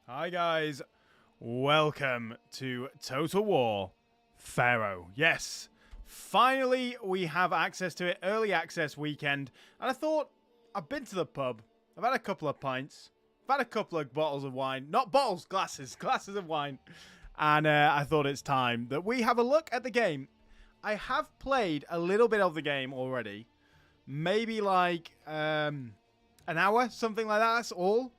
Hi guys, welcome to Total War Pharaoh. Yes, finally we have access to it, early access weekend, and I thought, I've been to the pub, I've had a couple of pints, I've had a couple of bottles of wine, not bottles, glasses of wine, and I thought it's time that we have a look at the game. I have played a little bit of the game already, maybe like an hour, something like that, that's all.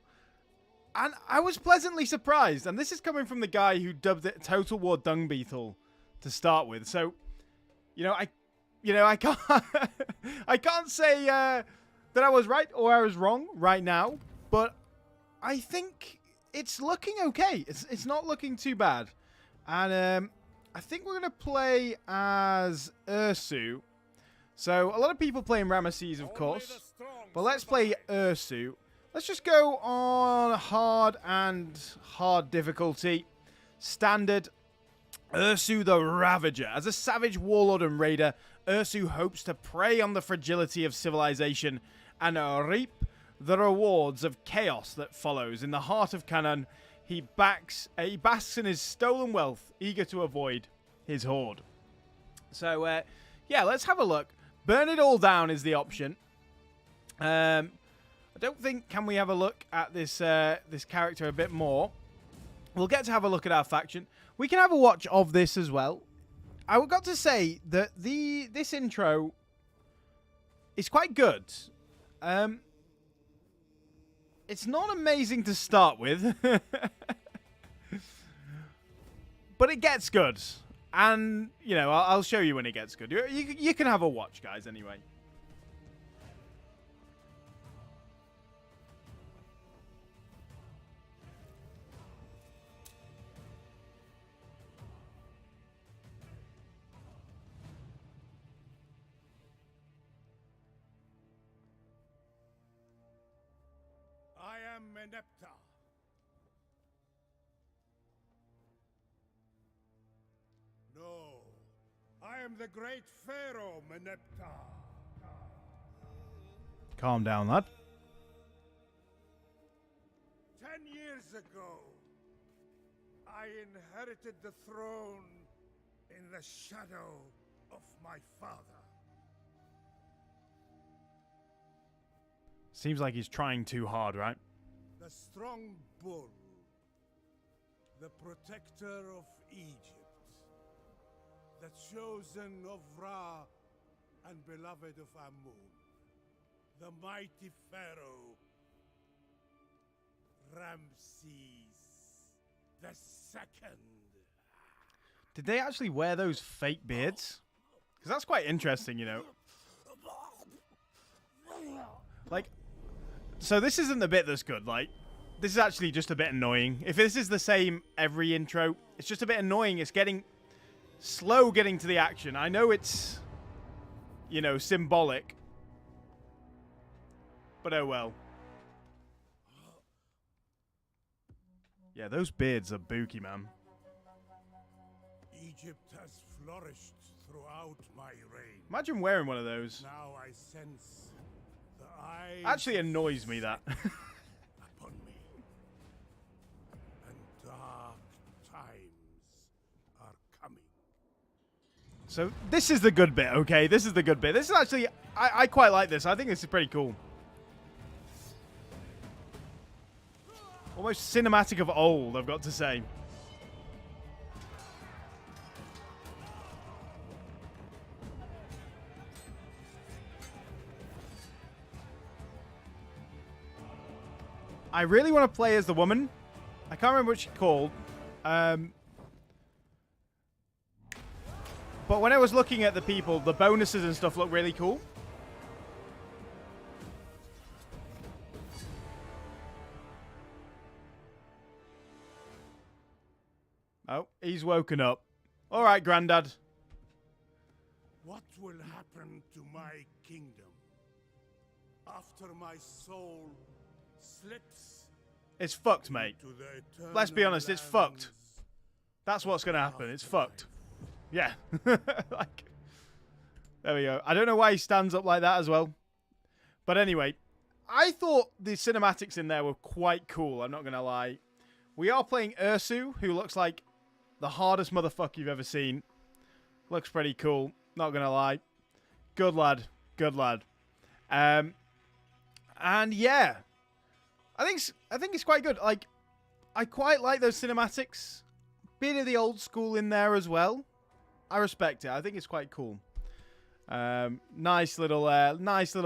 And I was pleasantly surprised, and this is coming from the guy who dubbed it Total War Dung Beetle to start with. So, I can't, I can't say that I was right or I was wrong right now, but I think it's looking okay. It's not looking too bad, and I think we're gonna play as Ursu. So a lot of people playing Ramesses, of course, but let's play Ursu. Let's just go on hard difficulty. Standard. Ursu the Ravager. As a savage warlord and raider, Ursu hopes to prey on the fragility of civilization and reap the rewards of chaos that follows. In the heart of Canaan, he basks in his stolen wealth, eager to avoid his horde. So, yeah, let's have a look. Burn it all down is the option. I don't think, can we have a look at this this character a bit more? We'll get to have a look at our faction. We can have a watch of this as well. I got to say that this intro is quite good. It's not amazing to start with, but it gets good. And, I'll show you when it gets good. You can have a watch, guys, anyway. I am Merneptah. No, I am the great Pharaoh Merneptah. Calm down, lad. 10 years ago, I inherited the throne in the shadow of my father. Seems like he's trying too hard, right? The strong bull, the protector of Egypt, the chosen of Ra and beloved of Amun, the mighty Pharaoh, Ramesses the Second. Did they actually wear those fake beards? Because that's quite interesting, Like, so this isn't the bit that's good. Like, this is actually just a bit annoying. If this is the same every intro, it's just a bit annoying. It's getting slow getting to the action. I know it's, symbolic. But oh well. Yeah, those beards are booky, man. Egypt has flourished throughout my reign. Imagine wearing one of those. Now I sense the eyes Actually annoys me, that. upon me. And dark times are coming. So this is the good bit, okay? This is the good bit. This is actually, I quite like this. I think this is pretty cool. Almost cinematic of old, I've got to say. I really want to play as the woman. I can't remember what she's called. But when I was looking at the people, the bonuses and stuff look really cool. Oh, he's woken up. All right, Grandad. What will happen to my kingdom after my soul slips? It's fucked, mate. To the Let's be honest, it's eternal fucked. That's what's going to happen. It's fucked. Yeah. Like, there we go. I don't know why he stands up like that as well. But anyway, I thought the cinematics in there were quite cool, I'm not going to lie. We are playing Ursu, who looks like the hardest motherfucker you've ever seen. Looks pretty cool, not gonna lie. Good lad, good lad. And yeah, I think it's quite good. Like, I quite like those cinematics. Bit of the old school in there as well. I respect it. I think it's quite cool. Nice little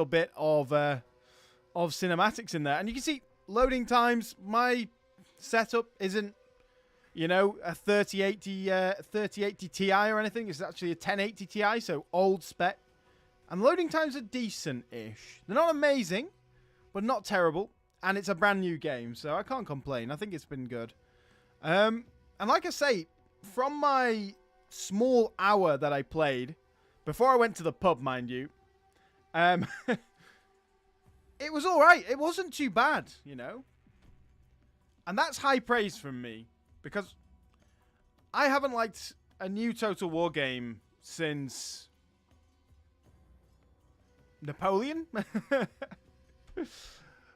bit of cinematics in there, and you can see loading times. My setup isn't, you know, a 3080 Ti or anything. It's actually a 1080 Ti, so old spec. And loading times are decent-ish. They're not amazing, but not terrible. And it's a brand new game, so I can't complain. I think it's been good. And like I say, from my small hour that I played, before I went to the pub, mind you, it was alright. It wasn't too bad, you know. And that's high praise from me, because I haven't liked a new Total War game since Napoleon.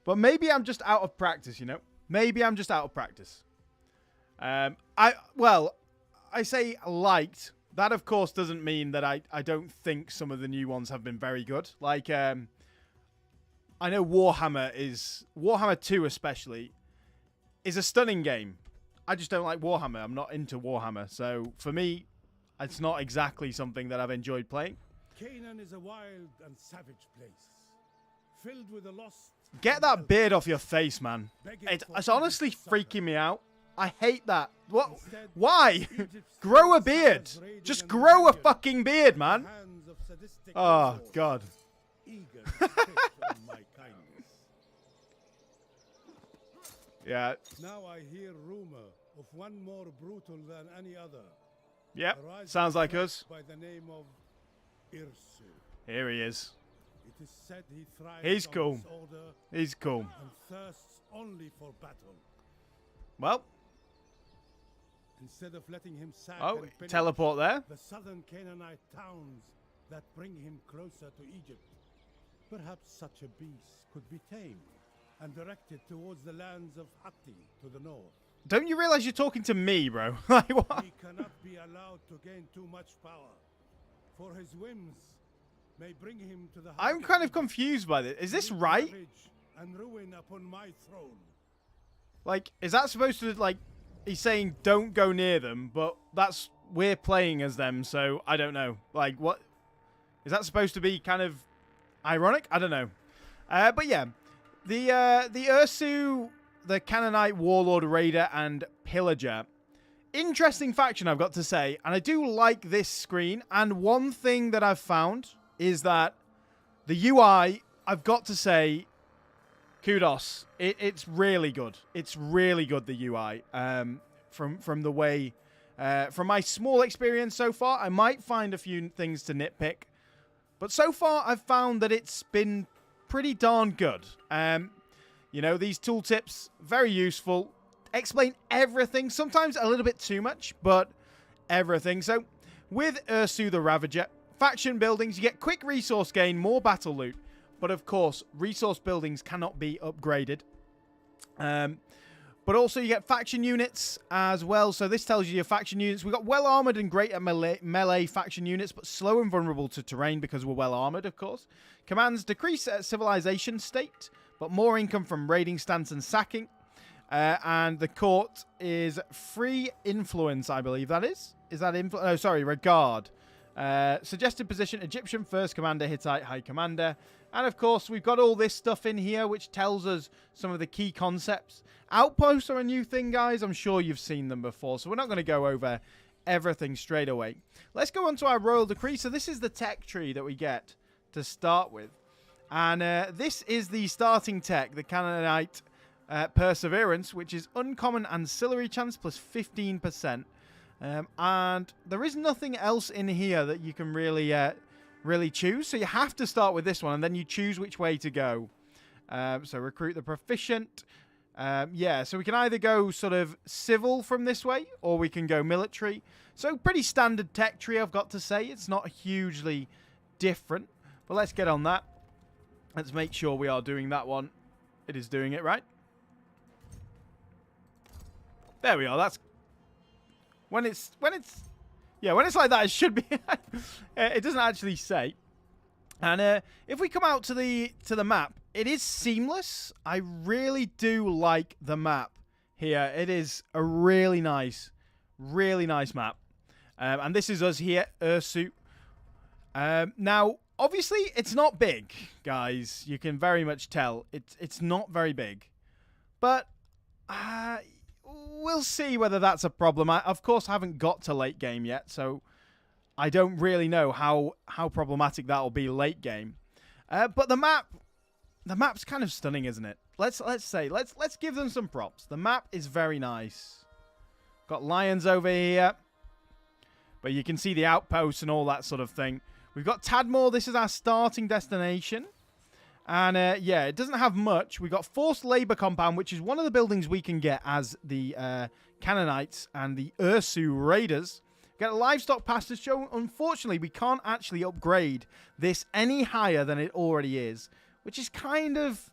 But maybe I'm just out of practice, you know. Maybe I'm just out of practice. I say liked. That, of course, doesn't mean that I don't think some of the new ones have been very good. Like, I know Warhammer 2 especially, is a stunning game. I just don't like Warhammer. I'm not into Warhammer. So, for me, it's not exactly something that I've enjoyed playing. Canaan is a wild and savage place, filled with the lost. Get that beard off your face, man. It's honestly freaking me out. I hate that. What? Why? Grow a beard. Just grow a fucking beard, man. Oh, God. Yeah. Now I hear rumor of one more brutal than any other. Yep. Sounds like us. By the name of Ursu. Here he is. It is said he thrives He's on cool. disorder He's cool. and thirsts only for battle. Well. Instead of letting him sack Oh, and pillage teleport there. the southern Canaanite towns that bring him closer to Egypt, perhaps such a beast could be tamed and directed towards the lands of Hatti to the north. Don't you realize you're talking to me, bro? Like, what? He cannot be allowed to gain too much power, for his whims may bring him to the heart I'm kind of Egypt, confused by this. Is this wreak right? ravage and ruin upon my throne. Like, is that supposed to, like, he's saying don't go near them, but we're playing as them, so I don't know. Like, what? Is that supposed to be kind of ironic? I don't know. But yeah, the Ursu, the Canaanite warlord, raider, and pillager. Interesting faction, I've got to say, and I do like this screen. And one thing that I've found is that the UI, I've got to say, kudos. It's really good. It's really good, the UI. From the way, from my small experience so far, I might find a few things to nitpick, but so far I've found that it's been pretty darn good. You know, these tooltips, very useful. Explain everything, sometimes a little bit too much, but everything. So, with Ursu the Ravager, faction buildings, you get quick resource gain, more battle loot. But of course, resource buildings cannot be upgraded. But also you get faction units as well. So this tells you your faction units. We've got well-armored and great at melee faction units, but slow and vulnerable to terrain because we're well-armored, of course. Commands decrease at civilization state, but more income from raiding stance and sacking. And the court is free influence, I believe that is. Is that influence? No, sorry, regard. Suggested position, Egyptian First Commander, Hittite High Commander. And of course, we've got all this stuff in here, which tells us some of the key concepts. Outposts are a new thing, guys. I'm sure you've seen them before, so we're not going to go over everything straight away. Let's go on to our Royal Decree. So this is the tech tree that we get to start with. And this is the starting tech, the Canaanite Perseverance, which is uncommon ancillary chance plus 15%. And there is nothing else in here that you can really choose. So you have to start with this one, and then you choose which way to go. So recruit the proficient. Yeah, so we can either go sort of civil from this way, or we can go military. So pretty standard tech tree, I've got to say. It's not hugely different. But let's get on that. Let's make sure we are doing that one. It is doing it right. There we are. That's when it's yeah, when it's like that, it should be. It doesn't actually say. And if we come out to the map, it is seamless. I really do like the map here. It is a really nice map. And this is us here, Ursu. Now, obviously, it's not big, guys. You can very much tell. It's not very big. But we'll see whether that's a problem. I, of course, haven't got to late game yet, so I don't really know how problematic that will be late game. But the map's kind of stunning, isn't it? Let's give them some props. The map is very nice. Got lions over here, but you can see the outposts and all that sort of thing. We've got Tadmor. This is our starting destination. And, yeah, it doesn't have much. We've got Forced Labor Compound, which is one of the buildings we can get as the Canaanites and the Ursu Raiders. We've got a Livestock Pasture Show. Unfortunately, we can't actually upgrade this any higher than it already is, which is kind of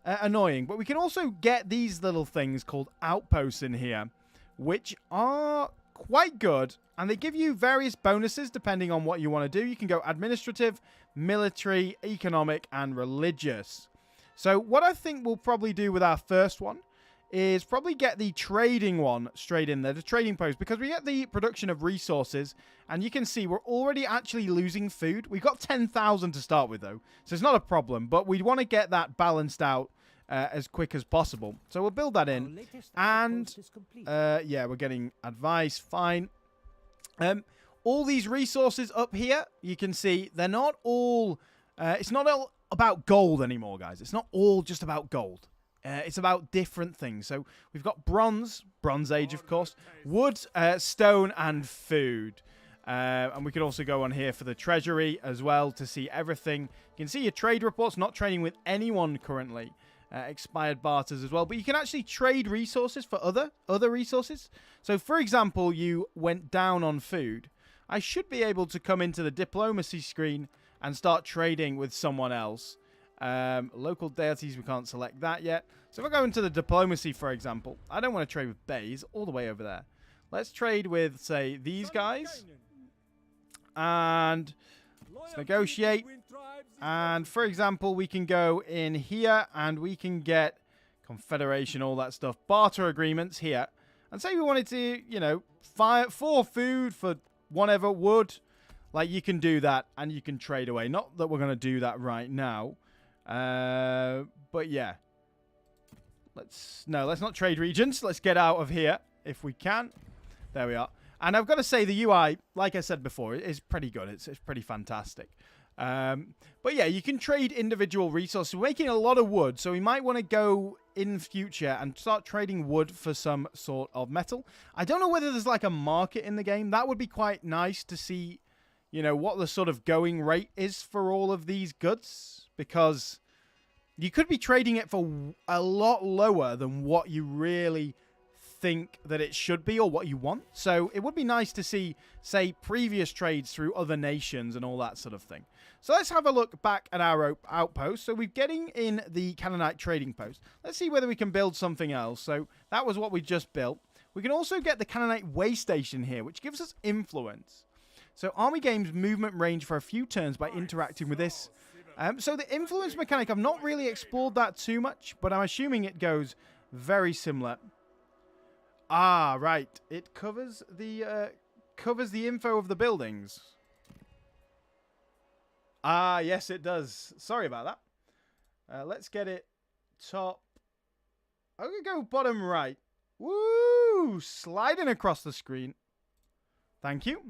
annoying. But we can also get these little things called outposts in here, which are quite good. And they give you various bonuses depending on what you want to do. You can go administrative, military, economic, and religious. So what I think we'll probably do with our first one is probably get the trading one straight in there, the trading post, because we get the production of resources, and you can see we're already actually losing food. We've got 10,000 to start with, though, so it's not a problem, but we want to get that balanced out as quick as possible. So we'll build that in, and yeah, we're getting advice, fine. All these resources up here, you can see they're not all, it's not all about gold anymore, guys. It's not all just about gold. It's about different things. So we've got Bronze Age, of course, wood, stone, and food. And we can also go on here for the treasury as well to see everything. You can see your trade reports, not trading with anyone currently. Expired barters as well. But you can actually trade resources for other resources. So, for example, you went down on food. I should be able to come into the diplomacy screen and start trading with someone else. Local deities, we can't select that yet. So if I go into the diplomacy, for example, I don't want to trade with Bays, all the way over there. Let's trade with, say, these guys. And let's negotiate. And, for example, we can go in here and we can get confederation, all that stuff. Barter agreements here. And say we wanted to, you know, for food, for whatever, wood. Like, you can do that and you can trade away. Not that we're going to do that right now. But yeah, let's not trade regions. Let's get out of here if we can. There we are. And I've got to say the UI, like I said before, is pretty good. It's pretty fantastic. But yeah, you can trade individual resources. We're making a lot of wood, so we might want to go in future and start trading wood for some sort of metal. I don't know whether there's like a market in the game. That would be quite nice to see, you know, what the sort of going rate is for all of these goods, because you could be trading it for a lot lower than what you really think that it should be or what you want. So it would be nice to see, say, previous trades through other nations and all that sort of thing. So let's have a look back at our outpost. So we're getting in the Canaanite trading post. Let's see whether we can build something else. So that was what we just built. We can also get the Canaanite way station here, which gives us influence. So Army gains movement range for a few turns by interacting with this. So the influence mechanic, I've not really explored that too much, but I'm assuming it goes very similar. Ah, right. It covers the info of the buildings. Ah, yes, it does. Sorry about that. Let's get it top. I'm going to go bottom right. Woo! Sliding across the screen. Thank you.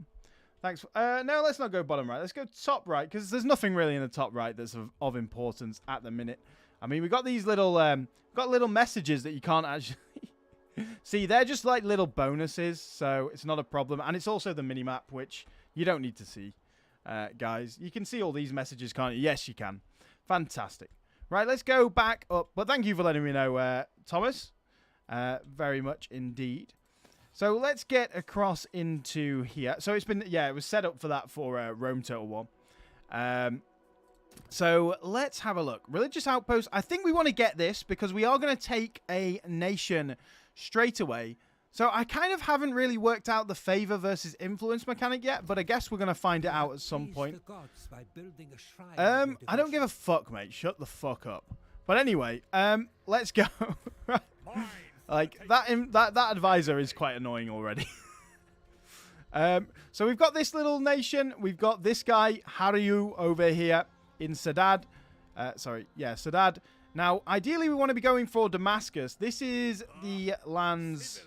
Thanks. No, let's not go bottom right. Let's go top right, because there's nothing really in the top right that's of importance at the minute. I mean, we've got these little, little messages that you can't actually see. They're just like little bonuses, so it's not a problem. And it's also the mini-map, which you don't need to see, guys. You can see all these messages, can't you? Yes, you can. Fantastic. Right, let's go back up. But thank you for letting me know, Thomas. Very much indeed. So let's get across into here. So it's been, yeah, it was set up for that for Rome Total War. So let's have a look. Religious outpost. I think we want to get this because we are going to take a nation straight away So I kind of haven't really worked out the favor versus influence mechanic yet, but I guess we're going to find it out at some point. I don't give a fuck, mate. Shut the fuck up. But anyway, let's go. Like, that advisor is quite annoying already. So we've got this little nation. We've got this guy, Haryu, over here in Sadad. Sadad. Now, ideally, we want to be going for Damascus. This is the lands.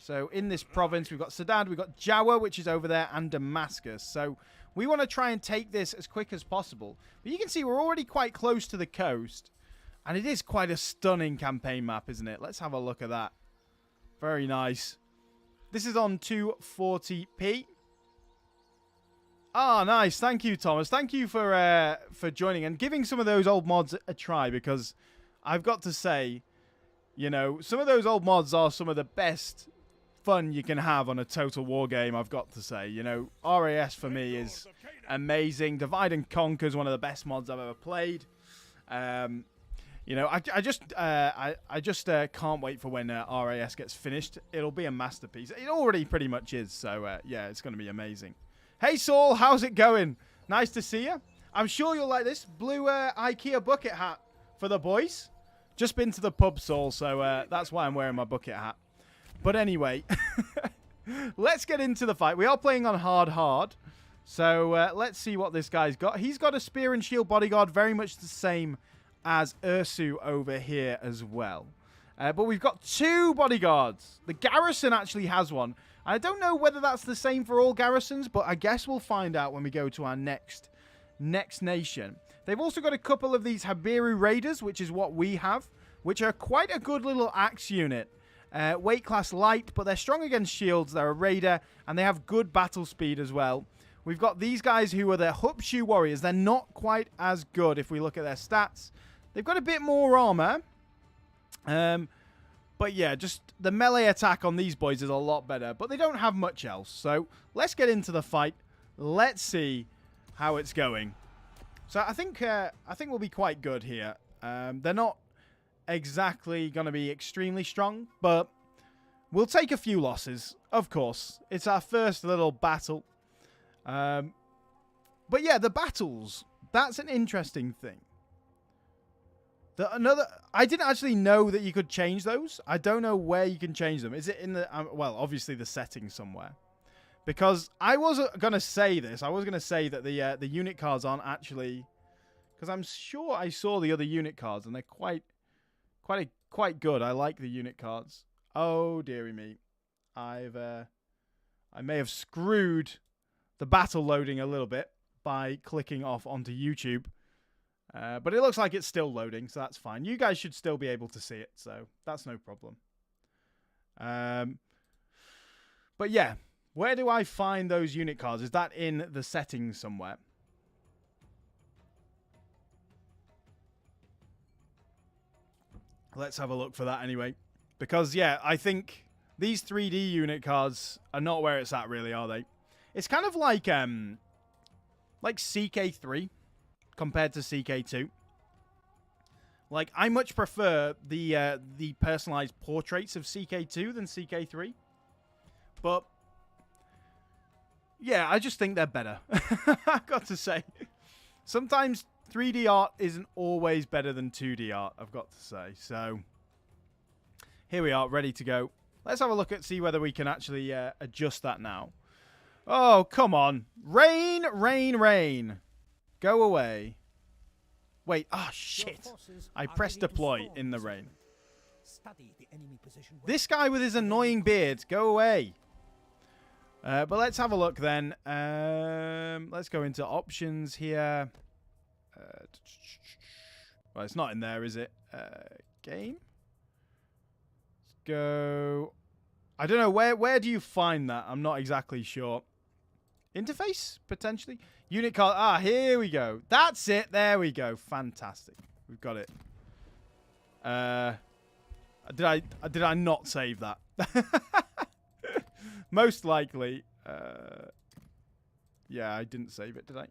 So in this province, we've got Sadad, we've got Jawa, which is over there, and Damascus. So we want to try and take this as quick as possible. But you can see we're already quite close to the coast. And it is quite a stunning campaign map, isn't it? Let's have a look at that. Very nice. This is on 240p. Ah, nice. Thank you, Thomas. Thank you for joining and giving some of those old mods a try, because I've got to say, you know, some of those old mods are some of the best fun you can have on a Total War game, I've got to say. You know, RAS for me is amazing. Divide and Conquer is one of the best mods I've ever played. You know, I just can't wait for when RAS gets finished. It'll be a masterpiece. It already pretty much is. So yeah, it's going to be amazing. Hey Saul, how's it going? Nice to see you. I'm sure you'll like this blue IKEA bucket hat for the boys. Just been to the pub, Saul, so that's why I'm wearing my bucket hat. But anyway, let's get into the fight. We are playing on hard. So let's see what this guy's got. He's got a spear and shield bodyguard, very much the same as Ursu over here as well. But we've got 2 bodyguards. The garrison actually has one. I don't know whether that's the same for all garrisons, but I guess we'll find out when we go to our next nation. They've also got a couple of these Habiru Raiders, which is what we have, which are quite a good little axe unit. Weight class light, but they're strong against shields. They're a raider, and they have good battle speed as well. We've got these guys who are the Hupshu warriors. They're not quite as good if we look at their stats. They've got a bit more armor. But yeah, just the melee attack on these boys is a lot better. But they don't have much else. So let's get into the fight. Let's see how it's going. So I think we'll be quite good here. They're not exactly going to be extremely strong, but we'll take a few losses, of course. It's our first little battle. But yeah, the battles, that's an interesting thing. I didn't actually know that you could change those. I don't know where you can change them. Is it in the, well, obviously the settings somewhere. Because I wasn't going to say this. I was going to say that the unit cards aren't actually, because I'm sure I saw the other unit cards and they're quite good. I like the unit cards. Oh, dearie me. I may have screwed the battle loading a little bit by clicking off onto YouTube. But it looks like it's still loading, so that's fine. You guys should still be able to see it, so that's no problem. But yeah, where do I find those unit cards? Is that in the settings somewhere? Let's have a look for that anyway. Because, yeah, I think these 3D unit cards are not where it's at, really, are they? It's kind of like CK3 compared to CK2. Like, I much prefer the personalized portraits of CK2 than CK3. But, yeah, I just think they're better. I've got to say. Sometimes 3D art isn't always better than 2D art, I've got to say. So, here we are, ready to go. Let's have a look at, see whether we can actually adjust that now. Oh, come on. Rain, rain, rain. Go away. Wait, oh shit. I pressed deploy in the rain. This guy with his annoying beard, go away. But let's have a look then. Let's go into options here. Well, it's not in there, is it? Game? Let's go. I don't know, where do you find that? I'm not exactly sure. Interface, potentially? Unit card. Ah, here we go. That's it. There we go. Fantastic. We've got it. Did I not save that? Most likely. Yeah, I didn't save it, did I?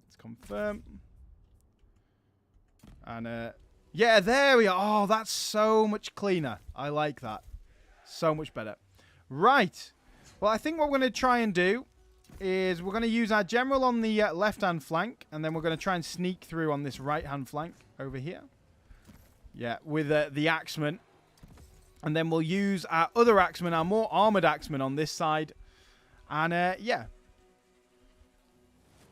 Let's confirm. And yeah, there we are. Oh, that's so much cleaner. I like that. So much better. Right. Well, I think what we're going to try and do is we're going to use our general on the left-hand flank, and then we're going to try and sneak through on this right-hand flank over here. Yeah, with the axeman. And then we'll use our other axeman, our more armored axeman on this side. And, yeah.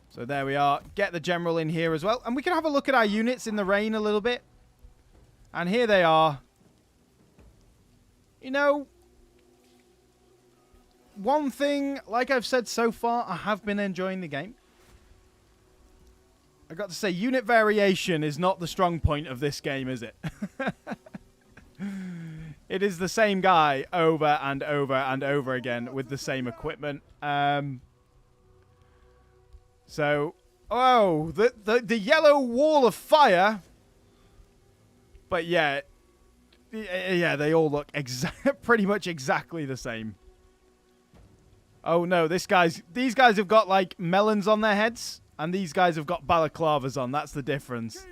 So there we are. Get the general in here as well. And we can have a look at our units in the rain a little bit. And here they are. You know, one thing, like I've said so far, I have been enjoying the game. I got to say, unit variation is not the strong point of this game, is it? It is the same guy over and over and over again with the same equipment. So, oh, the yellow wall of fire. But yeah, they all look pretty much exactly the same. Oh no, these guys have got like melons on their heads, and these guys have got balaclavas on. That's the difference.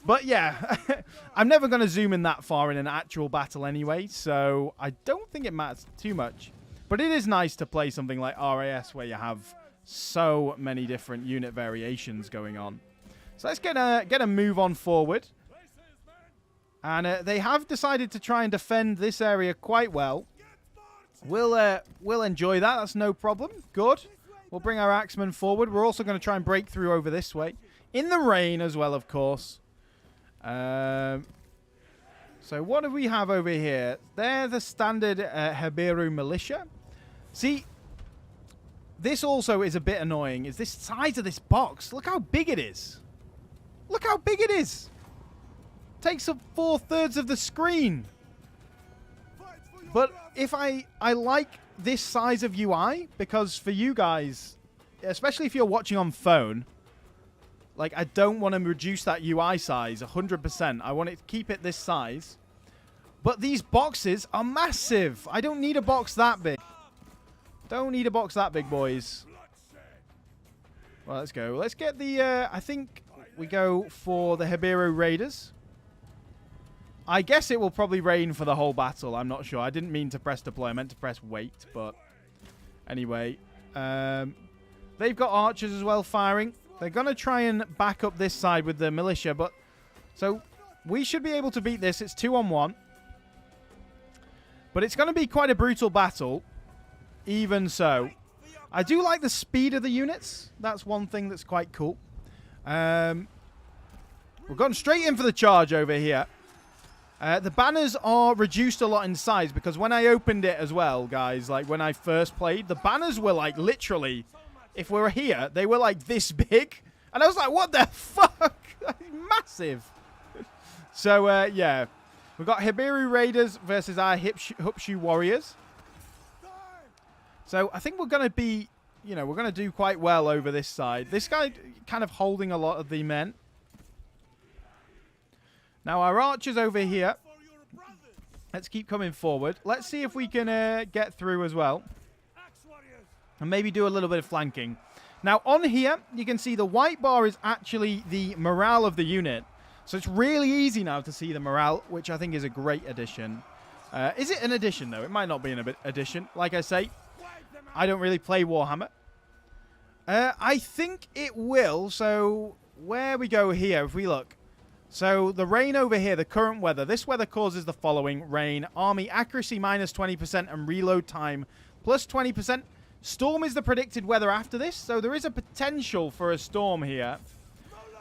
But yeah, I'm never going to zoom in that far in an actual battle anyway, so I don't think it matters too much. But it is nice to play something like RAS where you have so many different unit variations going on. So let's get a move on forward. And they have decided to try and defend this area quite well. We'll enjoy that. That's no problem. Good. We'll bring our axemen forward. We're also going to try and break through over this way. In the rain as well, of course. So what do we have over here? They're the standard Heberu militia. See, this also is a bit annoying. Is this size of this box? Look how big it is. Look how big it is. Takes up 4/3 of the screen. But if I like this size of UI, because for you guys, especially if you're watching on phone, like I don't want to reduce that UI size 100%. I want it to keep it this size. But these boxes are massive. I don't need a box that big. Don't need a box that big, boys. Well, let's go. Let's get the, I think we go for the Heberu Raiders. I guess it will probably rain for the whole battle. I'm not sure. I didn't mean to press deploy. I meant to press wait. But anyway. They've got archers as well firing. They're going to try and back up this side with the militia. But so we should be able to beat this. It's 2-on-1. But it's going to be quite a brutal battle. Even so. I do like the speed of the units. That's one thing that's quite cool. We're going straight in for the charge over here. The banners are reduced a lot in size because when I opened it as well, guys, like when I first played, the banners were like literally, if we were here, they were like this big. And I was like, what the fuck? Massive. So, yeah. We've got Heberu Raiders versus our Hupshu Warriors. So, I think we're going to be, you know, we're going to do quite well over this side. This guy kind of holding a lot of the men. Now, our archers over here. Let's keep coming forward. Let's see if we can get through as well. And maybe do a little bit of flanking. Now, on here, you can see the white bar is actually the morale of the unit. So it's really easy now to see the morale, which I think is a great addition. Is it an addition, though? It might not be an addition. Like I say, I don't really play Warhammer. I think it will. So where we go here, if we look. So the rain over here, the current weather. This weather causes the following. Rain, army accuracy minus 20% and reload time plus 20%. Storm is the predicted weather after this. So there is a potential for a storm here.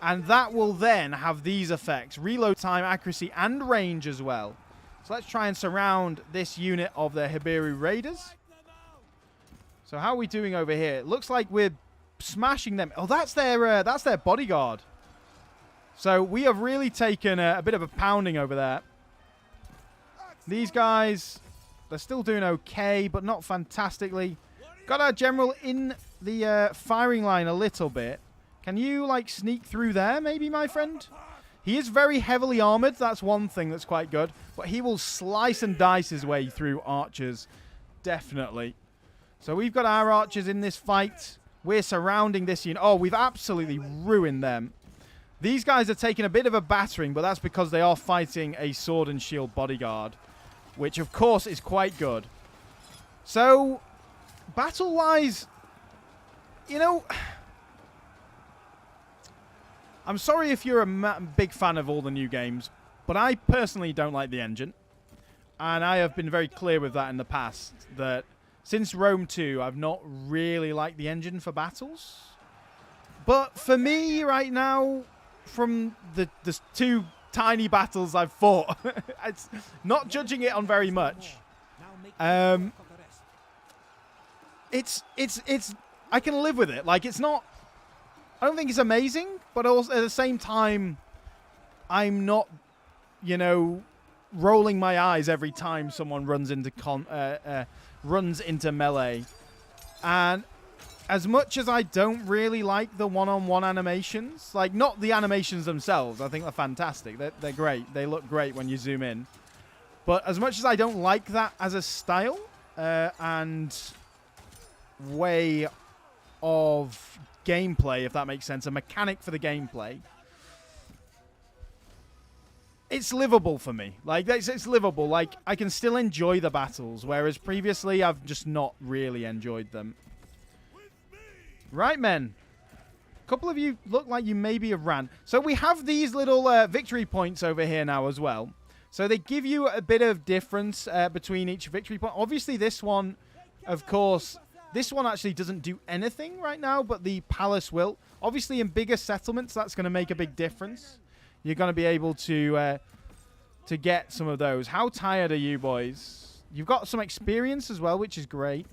And that will then have these effects. Reload time, accuracy, and range as well. So let's try and surround this unit of the Heberu Raiders. So how are we doing over here? It looks like we're smashing them. Oh, that's their bodyguard. So we have really taken a bit of a pounding over there. These guys, they're still doing okay, but not fantastically. Got our general in the firing line a little bit. Can you, like, sneak through there, maybe, my friend? He is very heavily armored. That's one thing that's quite good. But he will slice and dice his way through archers. Definitely. So we've got our archers in this fight. We're surrounding this unit. Oh, we've absolutely ruined them. These guys are taking a bit of a battering, but that's because they are fighting a sword and shield bodyguard, which, of course, is quite good. So, battle-wise, you know, I'm sorry if you're a big fan of all the new games, but I personally don't like the engine. And I have been very clear with that in the past, that since Rome 2, I've not really liked the engine for battles. But for me right now, from the 2 tiny battles I've fought, it's not judging it on very much. It's I can live with it. Like, it's not, I don't think it's amazing, but also at the same time, I'm not, you know, rolling my eyes every time someone runs into melee. And as much as I don't really like the one-on-one animations, like, not the animations themselves, I think they're fantastic. They're great. They look great when you zoom in. But as much as I don't like that as a style and way of gameplay, if that makes sense, a mechanic for the gameplay, it's livable for me. Like, it's livable. Like, I can still enjoy the battles, whereas previously I've just not really enjoyed them. Right, men. A couple of you look like you maybe have ran. So we have these little victory points over here now as well. So they give you a bit of difference between each victory point. Obviously, this one, of course, this one actually doesn't do anything right now, but the palace will. Obviously, in bigger settlements, that's going to make a big difference. You're going to be able to get some of those. How tired are you, boys? You've got some experience as well, which is great.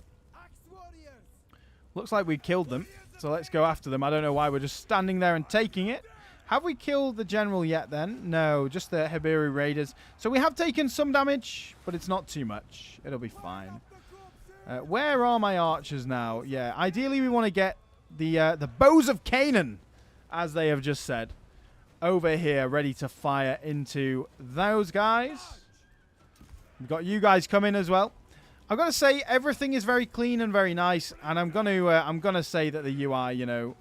Looks like we killed them, so let's go after them. I don't know why we're just standing there and taking it. Have we killed the general yet then? No, just the Hibiru raiders. So we have taken some damage, but it's not too much. It'll be fine. Where are my archers now? Yeah, ideally we want to get the bows of Canaan, as they have just said, over here, ready to fire into those guys. We've got you guys coming as well. I've got to say everything is very clean and very nice, and I'm gonna say that the UI, you know,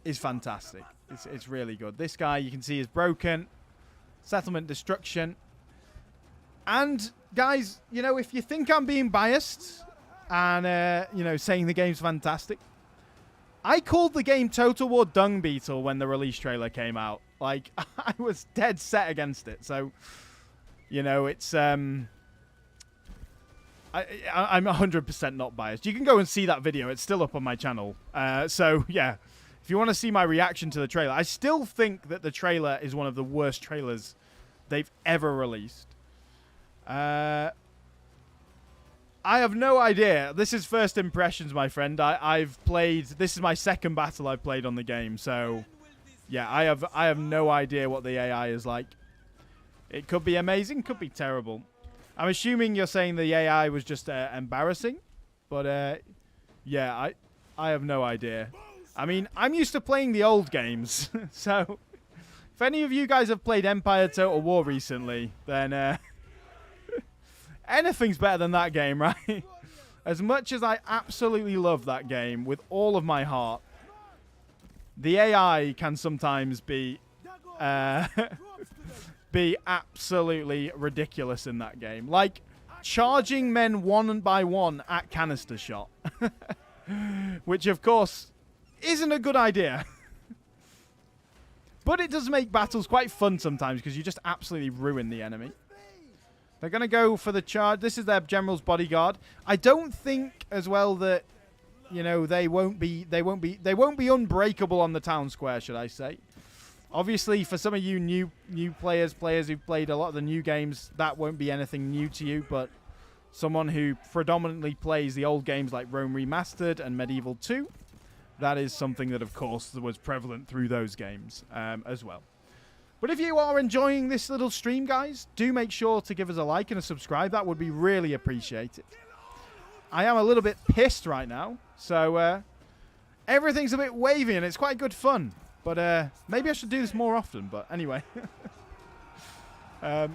is fantastic. It's really good. This guy you can see is broken. Settlement destruction. And guys, you know, if you think I'm being biased and you know, saying the game's fantastic, I called the game Total War Dung Beetle when the release trailer came out. Like, I was dead set against it. So, you know, it's I'm 100% not biased. You can go and see that video. It's still up on my channel. So, yeah, if you want to see my reaction to the trailer, I still think that the trailer is one of the worst trailers they've ever released. I have no idea. This is first impressions, my friend. I've played... This is my second battle I've played on the game. So, yeah, I have no idea what the AI is like. It could be amazing, could be terrible. I'm assuming you're saying the AI was just embarrassing. But, yeah, I have no idea. I mean, I'm used to playing the old games. So, if any of you guys have played Empire Total War recently, then... anything's better than that game, right? As much as I absolutely love that game with all of my heart, the AI can sometimes be absolutely ridiculous in that game. Like, charging men one by one at canister shot. Which, of course, isn't a good idea. But it does make battles quite fun sometimes because you just absolutely ruin the enemy. They're going to go for the charge. This is their general's bodyguard. I don't think as well that, you know, they won't be unbreakable on the town square, should I say. Obviously, for some of you new players who've played a lot of the new games, that won't be anything new to you, but someone who predominantly plays the old games like Rome Remastered and Medieval 2, that is something that, of course, was prevalent through those games as well. But if you are enjoying this little stream, guys, do make sure to give us a like and a subscribe. That would be really appreciated. I am a little bit pissed right now, so everything's a bit wavy and it's quite good fun. But maybe I should do this more often, but anyway. So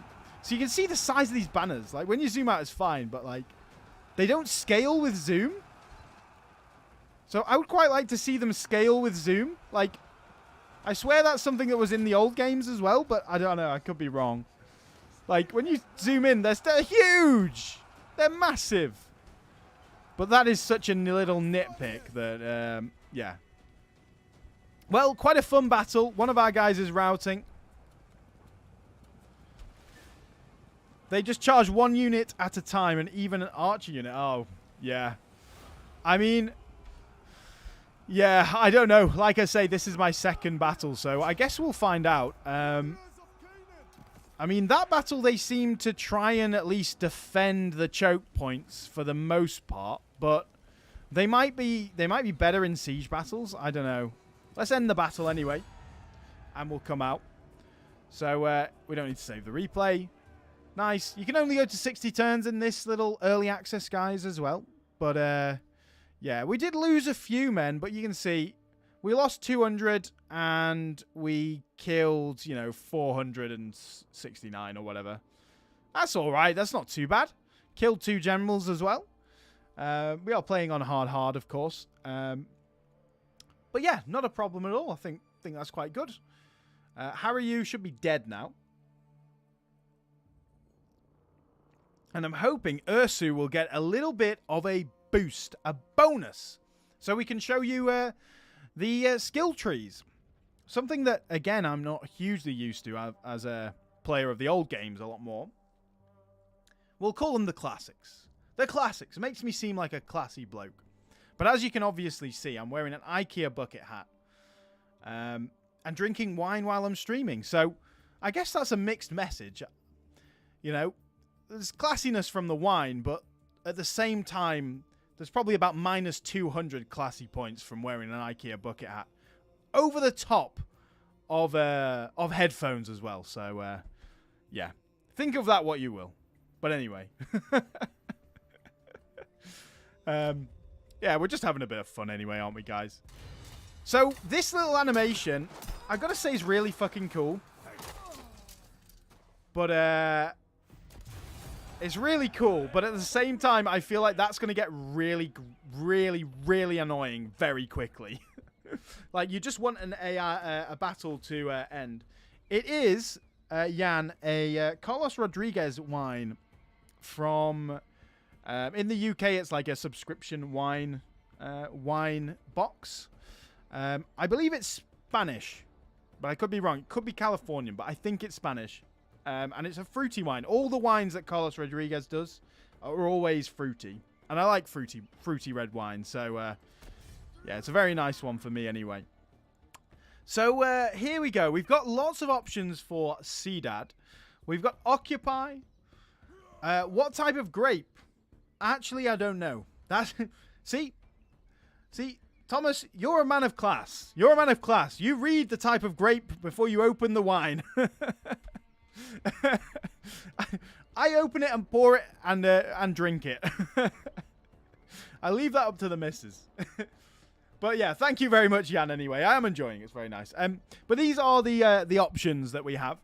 you can see the size of these banners. Like, when you zoom out, it's fine, but, like, they don't scale with zoom. So I would quite like to see them scale with zoom. Like, I swear that's something that was in the old games as well, but I don't know. I could be wrong. Like, when you zoom in, they're huge. They're massive. But that is such a little nitpick that, yeah. Well, quite a fun battle. One of our guys is routing. They just charge one unit at a time, and even an archer unit. Oh, yeah. I mean, yeah, I don't know. Like I say, this is my second battle, so I guess we'll find out. I mean, that battle, they seem to try and at least defend the choke points for the most part, but they might be better in siege battles. I don't know. Let's end the battle anyway, and we'll come out. So we don't need to save the replay. Nice. You can only go to 60 turns in this little early access, guys, as well. But yeah, we did lose a few men, but you can see we lost 200 and we killed, 469 or whatever. That's all right. That's not too bad. Killed 2 generals as well. We are playing on hard, of course. But yeah, not a problem at all. I think that's quite good. Harryu should be dead now. And I'm hoping Ursu will get a little bit of a boost, a bonus. So we can show you the skill trees. Something that, again, I'm not hugely used to as a player of the old games a lot more. We'll call them the classics. The classics. It makes me seem like a classy bloke. But as you can obviously see, I'm wearing an IKEA bucket hat. And drinking wine while I'm streaming. So I guess that's a mixed message. There's classiness from the wine, but at the same time, there's probably about minus 200 classy points from wearing an IKEA bucket hat. Over the top of headphones as well. So, yeah. Think of that what you will. But anyway. Yeah, we're just having a bit of fun anyway, aren't we, guys? So, this little animation, I've got to say, is really fucking cool. But, it's really cool. But at the same time, I feel like that's going to get really, really, really annoying very quickly. Like, you just want a battle to end. It is, Jan, a Carlos Rodriguez wine from... in the UK, it's like a subscription wine box. I believe it's Spanish, but I could be wrong. It could be Californian, but I think it's Spanish. And it's a fruity wine. All the wines that Carlos Rodriguez does are always fruity. And I like fruity red wine. So, yeah, it's a very nice one for me anyway. So, here we go. We've got lots of options for Ciudad. We've got Occupy. What type of grape? Actually, I don't know. See, Thomas, you're a man of class. You're a man of class. You read the type of grape before you open the wine. I open it and pour it and drink it. I leave that up to the missus. But yeah, thank you very much, Jan. Anyway, I am enjoying it. It's very nice. But these are the options that we have.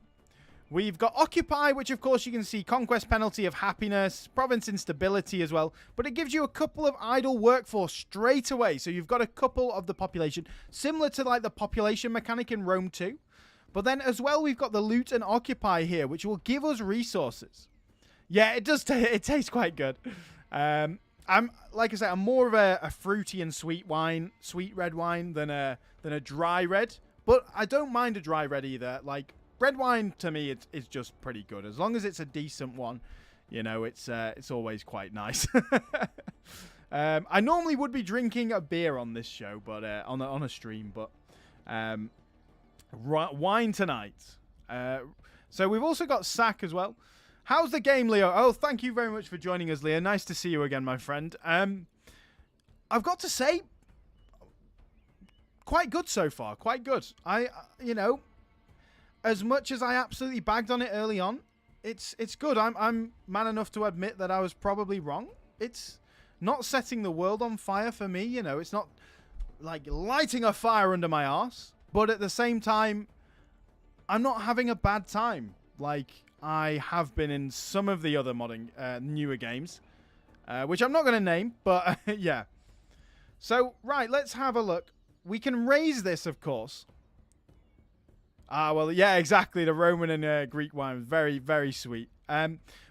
We've got Occupy, which of course you can see conquest penalty of happiness, province instability as well. But it gives you a couple of idle workforce straight away. So you've got a couple of the population, similar to like the population mechanic in Rome 2. But then as well, we've got the loot and occupy here, which will give us resources. Yeah, it does. It tastes quite good. I'm like I said, I'm more of a fruity and sweet red wine than a dry red. But I don't mind a dry red either. Like red wine to me, it's just pretty good as long as it's a decent one. It's always quite nice. I normally would be drinking a beer on this show, but on a stream, but. Wine tonight. So we've also got Sack as well. How's the game, Leo? Oh, thank you very much for joining us, Leo. Nice to see you again, my friend. I've got to say, quite good so far. Quite good. As much as I absolutely bagged on it early on, it's good. I'm man enough to admit that I was probably wrong. It's not setting the world on fire for me. It's not like lighting a fire under my arse. But at the same time, I'm not having a bad time like I have been in some of the other newer games, which I'm not going to name, but yeah. So, right, let's have a look. We can raise this, of course. Well, yeah, exactly. The Roman and Greek wine was very, very sweet.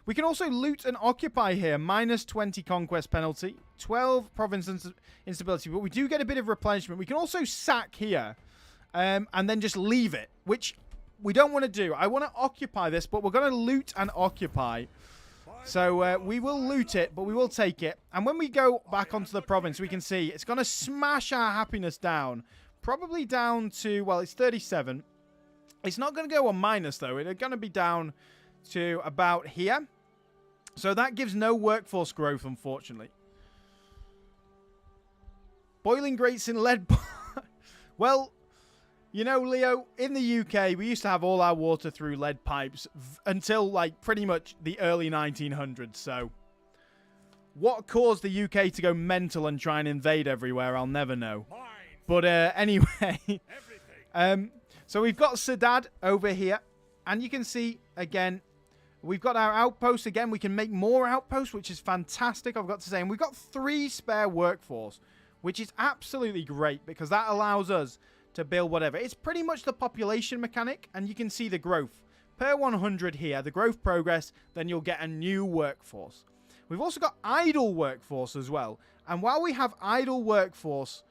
We can also loot and occupy here. Minus 20 conquest penalty. 12 province instability. But we do get a bit of replenishment. We can also sack here. And then just leave it. Which we don't want to do. I want to occupy this. But we're going to loot and occupy. So we will loot it. But we will take it. And when we go back onto the province, we can see it's going to smash our happiness down. Probably down to, well, it's 37. It's not going to go on minus, though. It's going to be down to about here. So that gives no workforce growth, unfortunately. Boiling grates in lead. Well, you know, Leo, in the UK, we used to have all our water through lead pipes until, like, pretty much the early 1900s. So what caused the UK to go mental and try and invade everywhere, I'll never know. But anyway, so we've got Sadat over here. And you can see, again, we've got our outposts. Again, we can make more outposts, which is fantastic, I've got to say. And we've got 3 spare workforce, which is absolutely great because that allows us to build whatever. It's pretty much the population mechanic, and you can see the growth. Per 100 here, the growth progress, then you'll get a new workforce. We've also got idle workforce as well. And while we have idle workforce,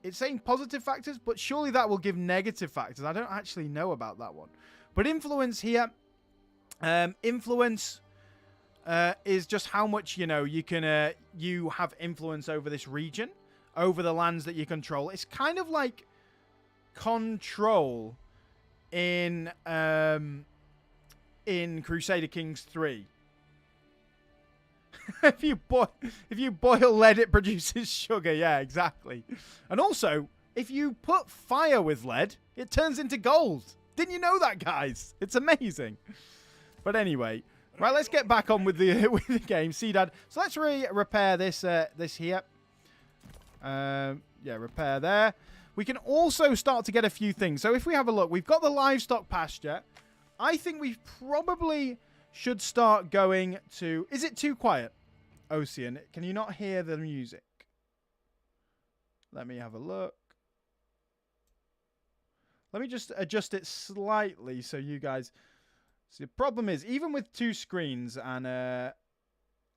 it's saying positive factors, but surely that will give negative factors. I don't actually know about that one. But influence here, influence is just how much, you know, you can you have influence over this region, over the lands that you control. It's kind of like control in Crusader Kings 3. if you boil lead, it produces sugar. Yeah, exactly. And also, if you put fire with lead, it turns into gold. Didn't you know that, guys? It's amazing. But anyway, right, let's get back on with the game. See, Dad. So let's repair this this here. Yeah, repair there. We can also start to get a few things. So if we have a look, we've got the livestock pasture. I think we probably should start going to... Is it too quiet, Ocean? Can you not hear the music? Let me have a look. Let me just adjust it slightly so you guys... See, the problem is, even with 2 screens and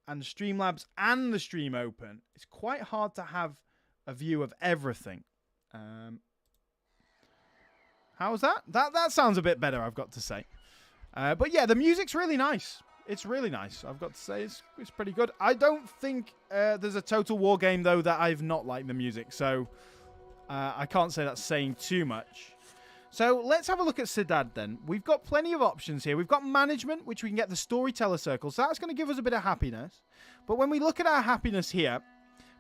Streamlabs and the stream open, it's quite hard to have a view of everything. How's that? That sounds a bit better, I've got to say. But yeah, the music's really nice. It's really nice, I've got to say. It's pretty good. I don't think there's a Total War game, though, that I've not liked the music. So I can't say that's saying too much. So let's have a look at Sadat then. We've got plenty of options here. We've got management, which we can get the storyteller circle. So that's going to give us a bit of happiness. But when we look at our happiness here,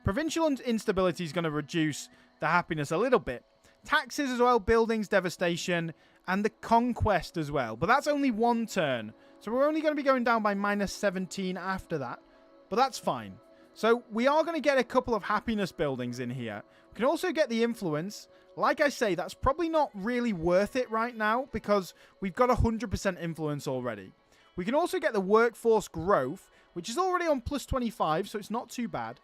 provincial instability is going to reduce the happiness a little bit. Taxes as well, buildings, devastation, and the conquest as well. But that's only 1 turn. So we're only going to be going down by minus 17 after that. But that's fine. So we are going to get a couple of happiness buildings in here. We can also get the influence. Like I say, that's probably not really worth it right now because we've got 100% influence already. We can also get the workforce growth, which is already on plus 25, so it's not too bad.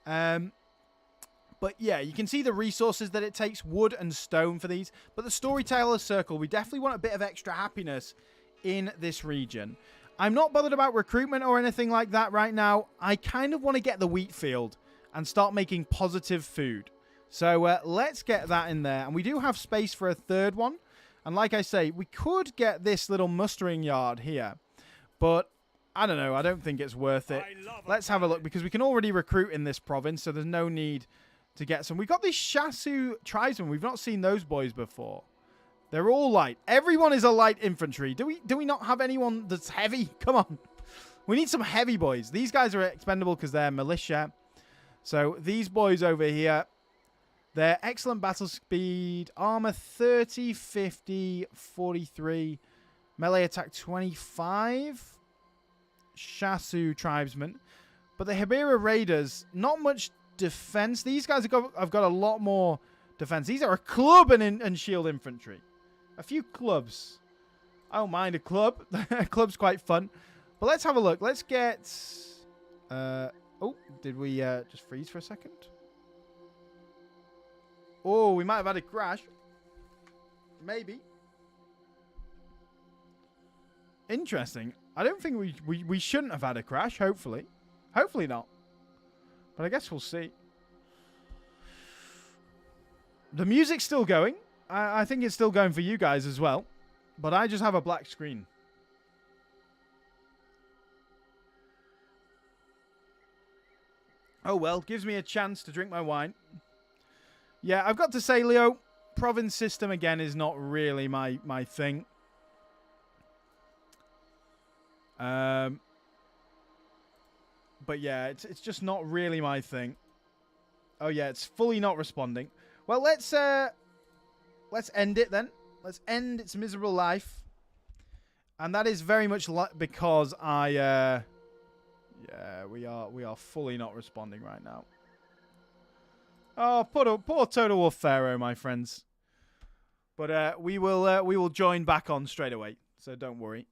But yeah, you can see the resources that it takes, wood and stone for these. But the storyteller circle, we definitely want a bit of extra happiness in this region. I'm not bothered about recruitment or anything like that right now. I kind of want to get the wheat field and start making positive food. So let's get that in there. And we do have space for a 3rd one. And like I say, we could get this little mustering yard here. But I don't know. I don't think it's worth it. Let's have a look because we can already recruit in this province. So there's no need to get some. We've got these Shasu tribesmen. We've not seen those boys before. They're all light. Everyone is a light infantry. Do we not have anyone that's heavy? Come on. We need some heavy boys. These guys are expendable because they're militia. So these boys over here... They're excellent battle speed, armor 30, 50, 43, melee attack 25, Shasu tribesmen. But the Hibera raiders, not much defense. These guys have got a lot more defense. These are a club and shield infantry. A few clubs. I don't mind a club. A club's quite fun. But let's have a look. Let's get... oh, did we just freeze for a second? Oh, we might have had a crash. Maybe. Interesting. I don't think we shouldn't have had a crash, hopefully. Hopefully not. But I guess we'll see. The music's still going. I think it's still going for you guys as well. But I just have a black screen. Oh well, gives me a chance to drink my wine. Yeah, I've got to say, Leo, province system again is not really my thing. But yeah, it's just not really my thing. Oh yeah, it's fully not responding. Well, let's end it then. Let's end its miserable life. And that is very much because yeah, we are fully not responding right now. Oh, poor Total War Pharaoh, my friends. But we will join back on straight away, so don't worry.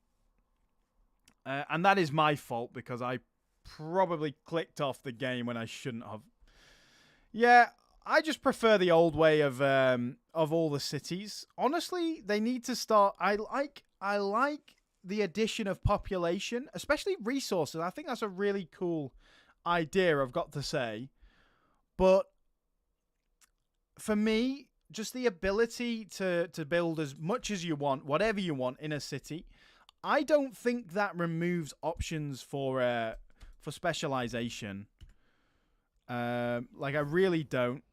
And that is my fault because I probably clicked off the game when I shouldn't have. Yeah, I just prefer the old way of all the cities. Honestly, they need to start. I like the addition of population, especially resources. I think that's a really cool idea, I've got to say. But for me, just the ability to build as much as you want, whatever you want in a city, I don't think that removes options for specialization. Like I really don't.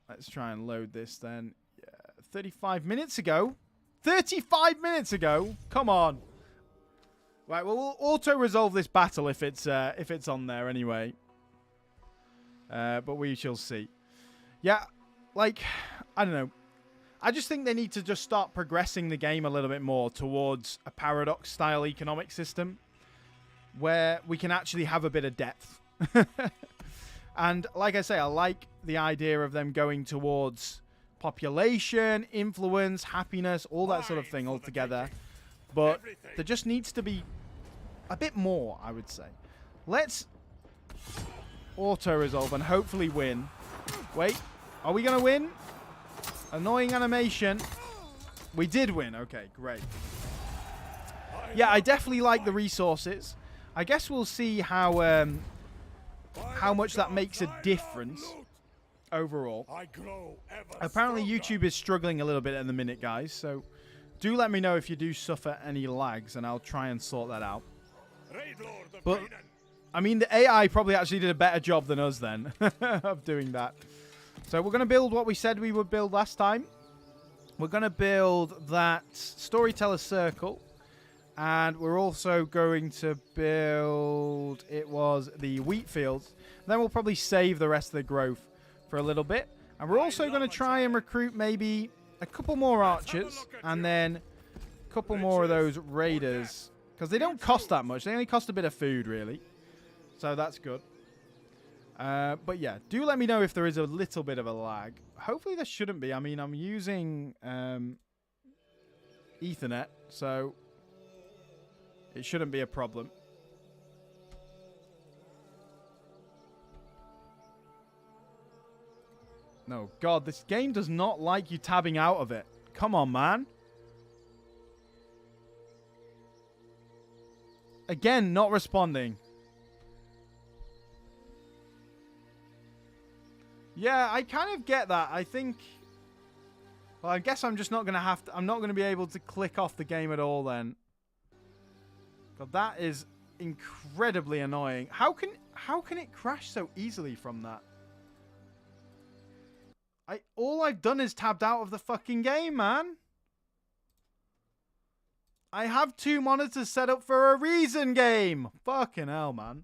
Let's try and load this then. Yeah, 35 minutes ago. 35 minutes ago. Come on. Right, well, we'll auto-resolve this battle if it's on there anyway. But we shall see. Yeah, like, I don't know. I just think they need to just start progressing the game a little bit more towards a paradox-style economic system where we can actually have a bit of depth. And like I say, I like the idea of them going towards population, influence, happiness, all that sort of thing all together. But there just needs to be a bit more, I would say. Let's auto-resolve and hopefully win. Wait, are we going to win? Annoying animation. We did win. Okay, great. Yeah, I definitely like the resources. I guess we'll see how much that makes a difference overall. Apparently YouTube is struggling a little bit at the minute, guys, so do let me know if you do suffer any lags and I'll try and sort that out. But I mean, the AI probably actually did a better job than us then of doing that. So we're going to build what we said we would build last time. We're going to build that storyteller circle. And we're also going to build, it was the wheat fields. Then we'll probably save the rest of the growth for a little bit. And we're also going to try and recruit maybe a couple more archers. And then a couple more of those raiders. Because they don't cost that much. They only cost a bit of food, really. So that's good. But yeah, do let me know if there is a little bit of a lag. Hopefully there shouldn't be. I mean, I'm using Ethernet. So it shouldn't be a problem. No, God, this game does not like you tabbing out of it. Come on, man. Again, not responding. Yeah, I kind of get that. I think... Well, I guess I'm just not going to have to... I'm not going to be able to click off the game at all then. God, that is incredibly annoying. How can it crash so easily from that? All I've done is tabbed out of the fucking game, man. I have 2 monitors set up for a reason, game. Fucking hell, man.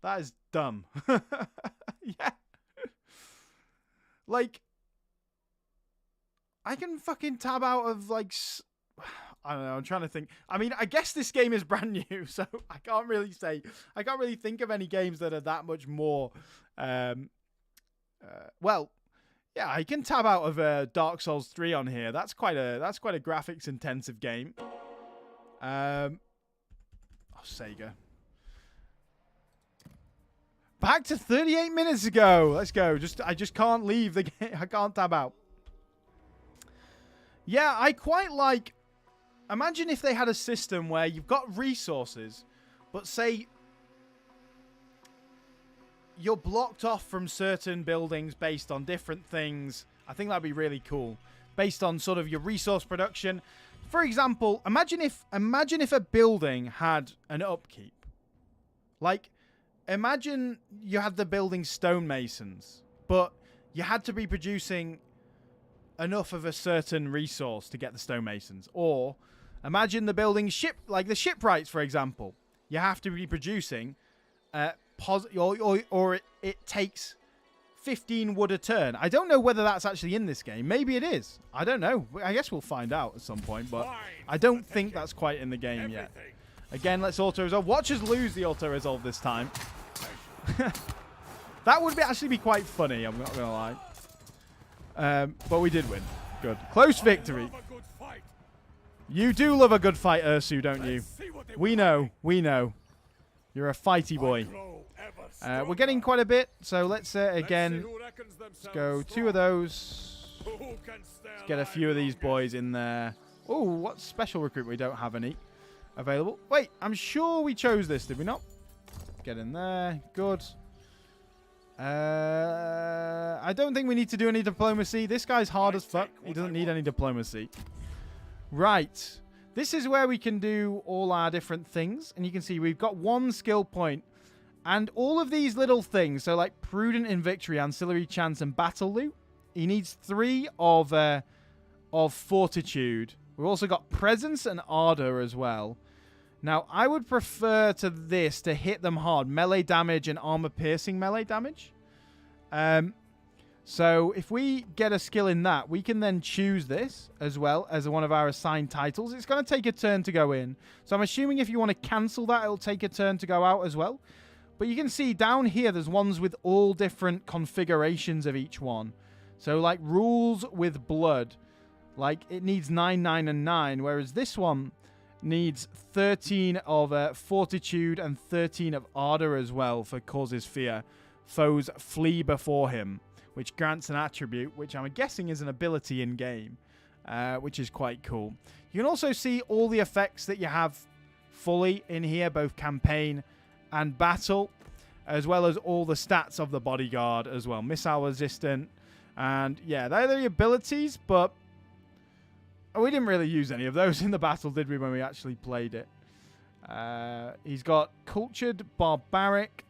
That is dumb. Yeah. Like, I can fucking tab out of, like... I don't know, I'm trying to think. I mean, I guess this game is brand new, so I can't really say. I can't really think of any games that are that much more... well, yeah, I can tab out of Dark Souls 3 on here. That's quite a graphics intensive game. Oh, Sega. Back to 38 minutes ago. Let's go. I just can't leave the game. I can't tab out. Yeah, I quite like imagine if they had a system where you've got resources, but say you're blocked off from certain buildings based on different things. I think that'd be really cool. Based on sort of your resource production. For example, imagine if a building had an upkeep. Like, imagine you had the building stonemasons, but you had to be producing enough of a certain resource to get the stonemasons. Or imagine the building ship, like the shipwrights, for example. You have to be producing, or it takes 15 wood a turn. I don't know whether that's actually in this game. Maybe it is. I don't know. I guess we'll find out at some point, but I don't think that's quite in the game yet. Again, let's auto-resolve. Watch us lose the auto-resolve this time. That would actually be quite funny, I'm not going to lie. But we did win. Good. Close victory. You do love a good fight, Ursu, don't you? We know. We know. You're a fighty boy. We're getting quite a bit, so let's again let's go 2 of those. Let's get a few of these boys in there. Oh, what special recruit? We don't have any available. Wait, I'm sure we chose this, did we not? Get in there. Good. I don't think we need to do any diplomacy. This guy's hard as fuck. He doesn't need any diplomacy. Right. This is where we can do all our different things. And you can see we've got 1 skill point. And all of these little things, so like Prudent in Victory, Ancillary Chance, and Battle Loot, he needs 3 of Fortitude. We've also got Presence and Ardor as well. Now, I would prefer to this to hit them hard. Melee damage and armor-piercing melee damage. So if we get a skill in that, we can then choose this as well as one of our assigned titles. It's going to take a turn to go in. So I'm assuming if you want to cancel that, it'll take a turn to go out as well. But you can see down here, there's ones with all different configurations of each one. So like rules with blood, like it needs 9, 9, and 9, whereas this one needs 13 of fortitude and 13 of ardor as well for causes fear. Foes flee before him, which grants an attribute, which I'm guessing is an ability in game, which is quite cool. You can also see all the effects that you have fully in here, both campaign and battle, as well as all the stats of the bodyguard as well. Missile resistant, and yeah, they're the abilities, but we didn't really use any of those in the battle, did we, when we actually played it? He's got cultured barbaric,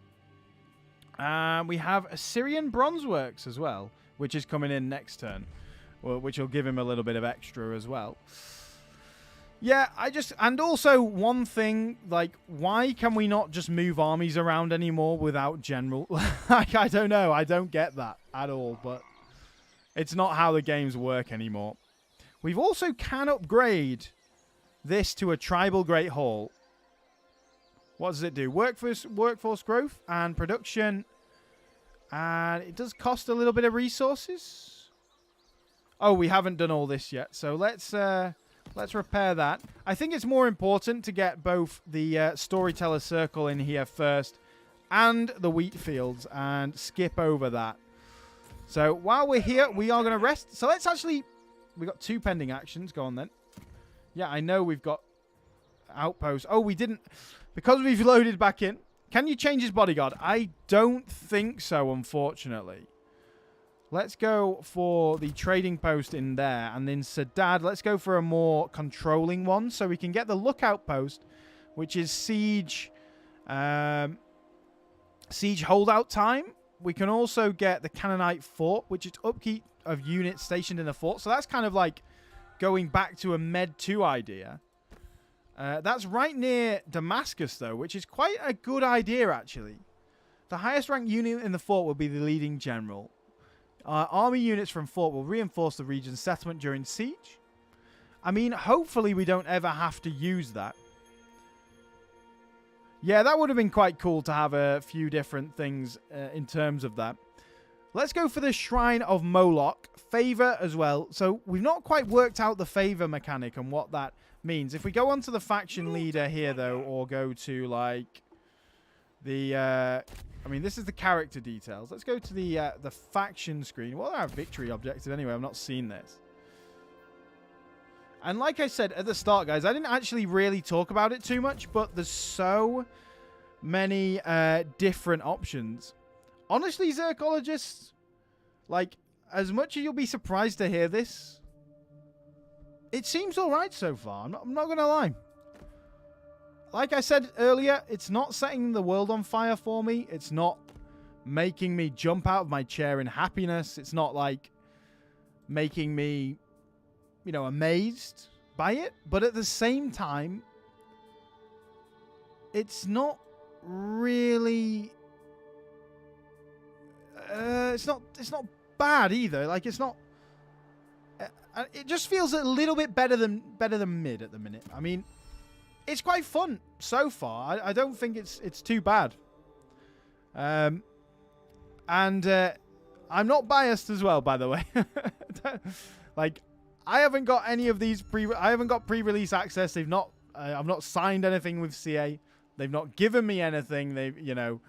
and we have Assyrian bronzeworks as well, which is coming in next turn, which will give him a little bit of extra as well. Yeah, and also one thing, like, why can we not just move armies around anymore without general? Like, I don't know. I don't get that at all, but it's not how the games work anymore. We've also can upgrade this to a tribal great hall. What does it do? Workforce growth and production. And it does cost a little bit of resources. Oh, we haven't done all this yet. So let's repair that. I think it's more important to get both the storyteller circle in here first and the wheat fields and skip over that. So while we're here, we are going to rest. So let's actually... We've got 2 pending actions. Go on then. Yeah, I know we've got outposts. Oh, we didn't... Because we've loaded back in. Can you change his bodyguard? I don't think so, unfortunately. Let's go for the trading post in there. And then Saddad, let's go for a more controlling one. So we can get the lookout post, which is siege holdout time. We can also get the Canaanite fort, which is upkeep of units stationed in the fort. So that's kind of like going back to a Med 2 idea. That's right near Damascus, though, which is quite a good idea, actually. The highest ranked unit in the fort will be the leading general. Army units from fort will reinforce the region's settlement during siege. I mean, hopefully we don't ever have to use that. Yeah, that would have been quite cool to have a few different things in terms of that. Let's go for the Shrine of Moloch. Favor as well. So we've not quite worked out the favor mechanic and what that means. If we go on to the faction leader here, though, or go to, like, the... I mean, this is the character details. Let's go to the faction screen. What are our victory objectives anyway? I've not seen this. And like I said at the start, guys, I didn't actually really talk about it too much, but there's so many different options. Honestly, Zercologists, like, as much as you'll be surprised to hear this, it seems alright so far. I'm not going to lie. Like I said earlier, it's not setting the world on fire for me. It's not making me jump out of my chair in happiness. It's not, like, making me, you know, amazed by it. But at the same time, it's not really... it's not bad either. Like, it's not... it just feels a little bit better than mid at the minute. I mean, it's quite fun so far. I don't think it's too bad. And I'm not biased as well, by the way. Like, I haven't got any of these I haven't got pre-release access. They've not. I've not signed anything with CA. They've not given me anything. They've, you know,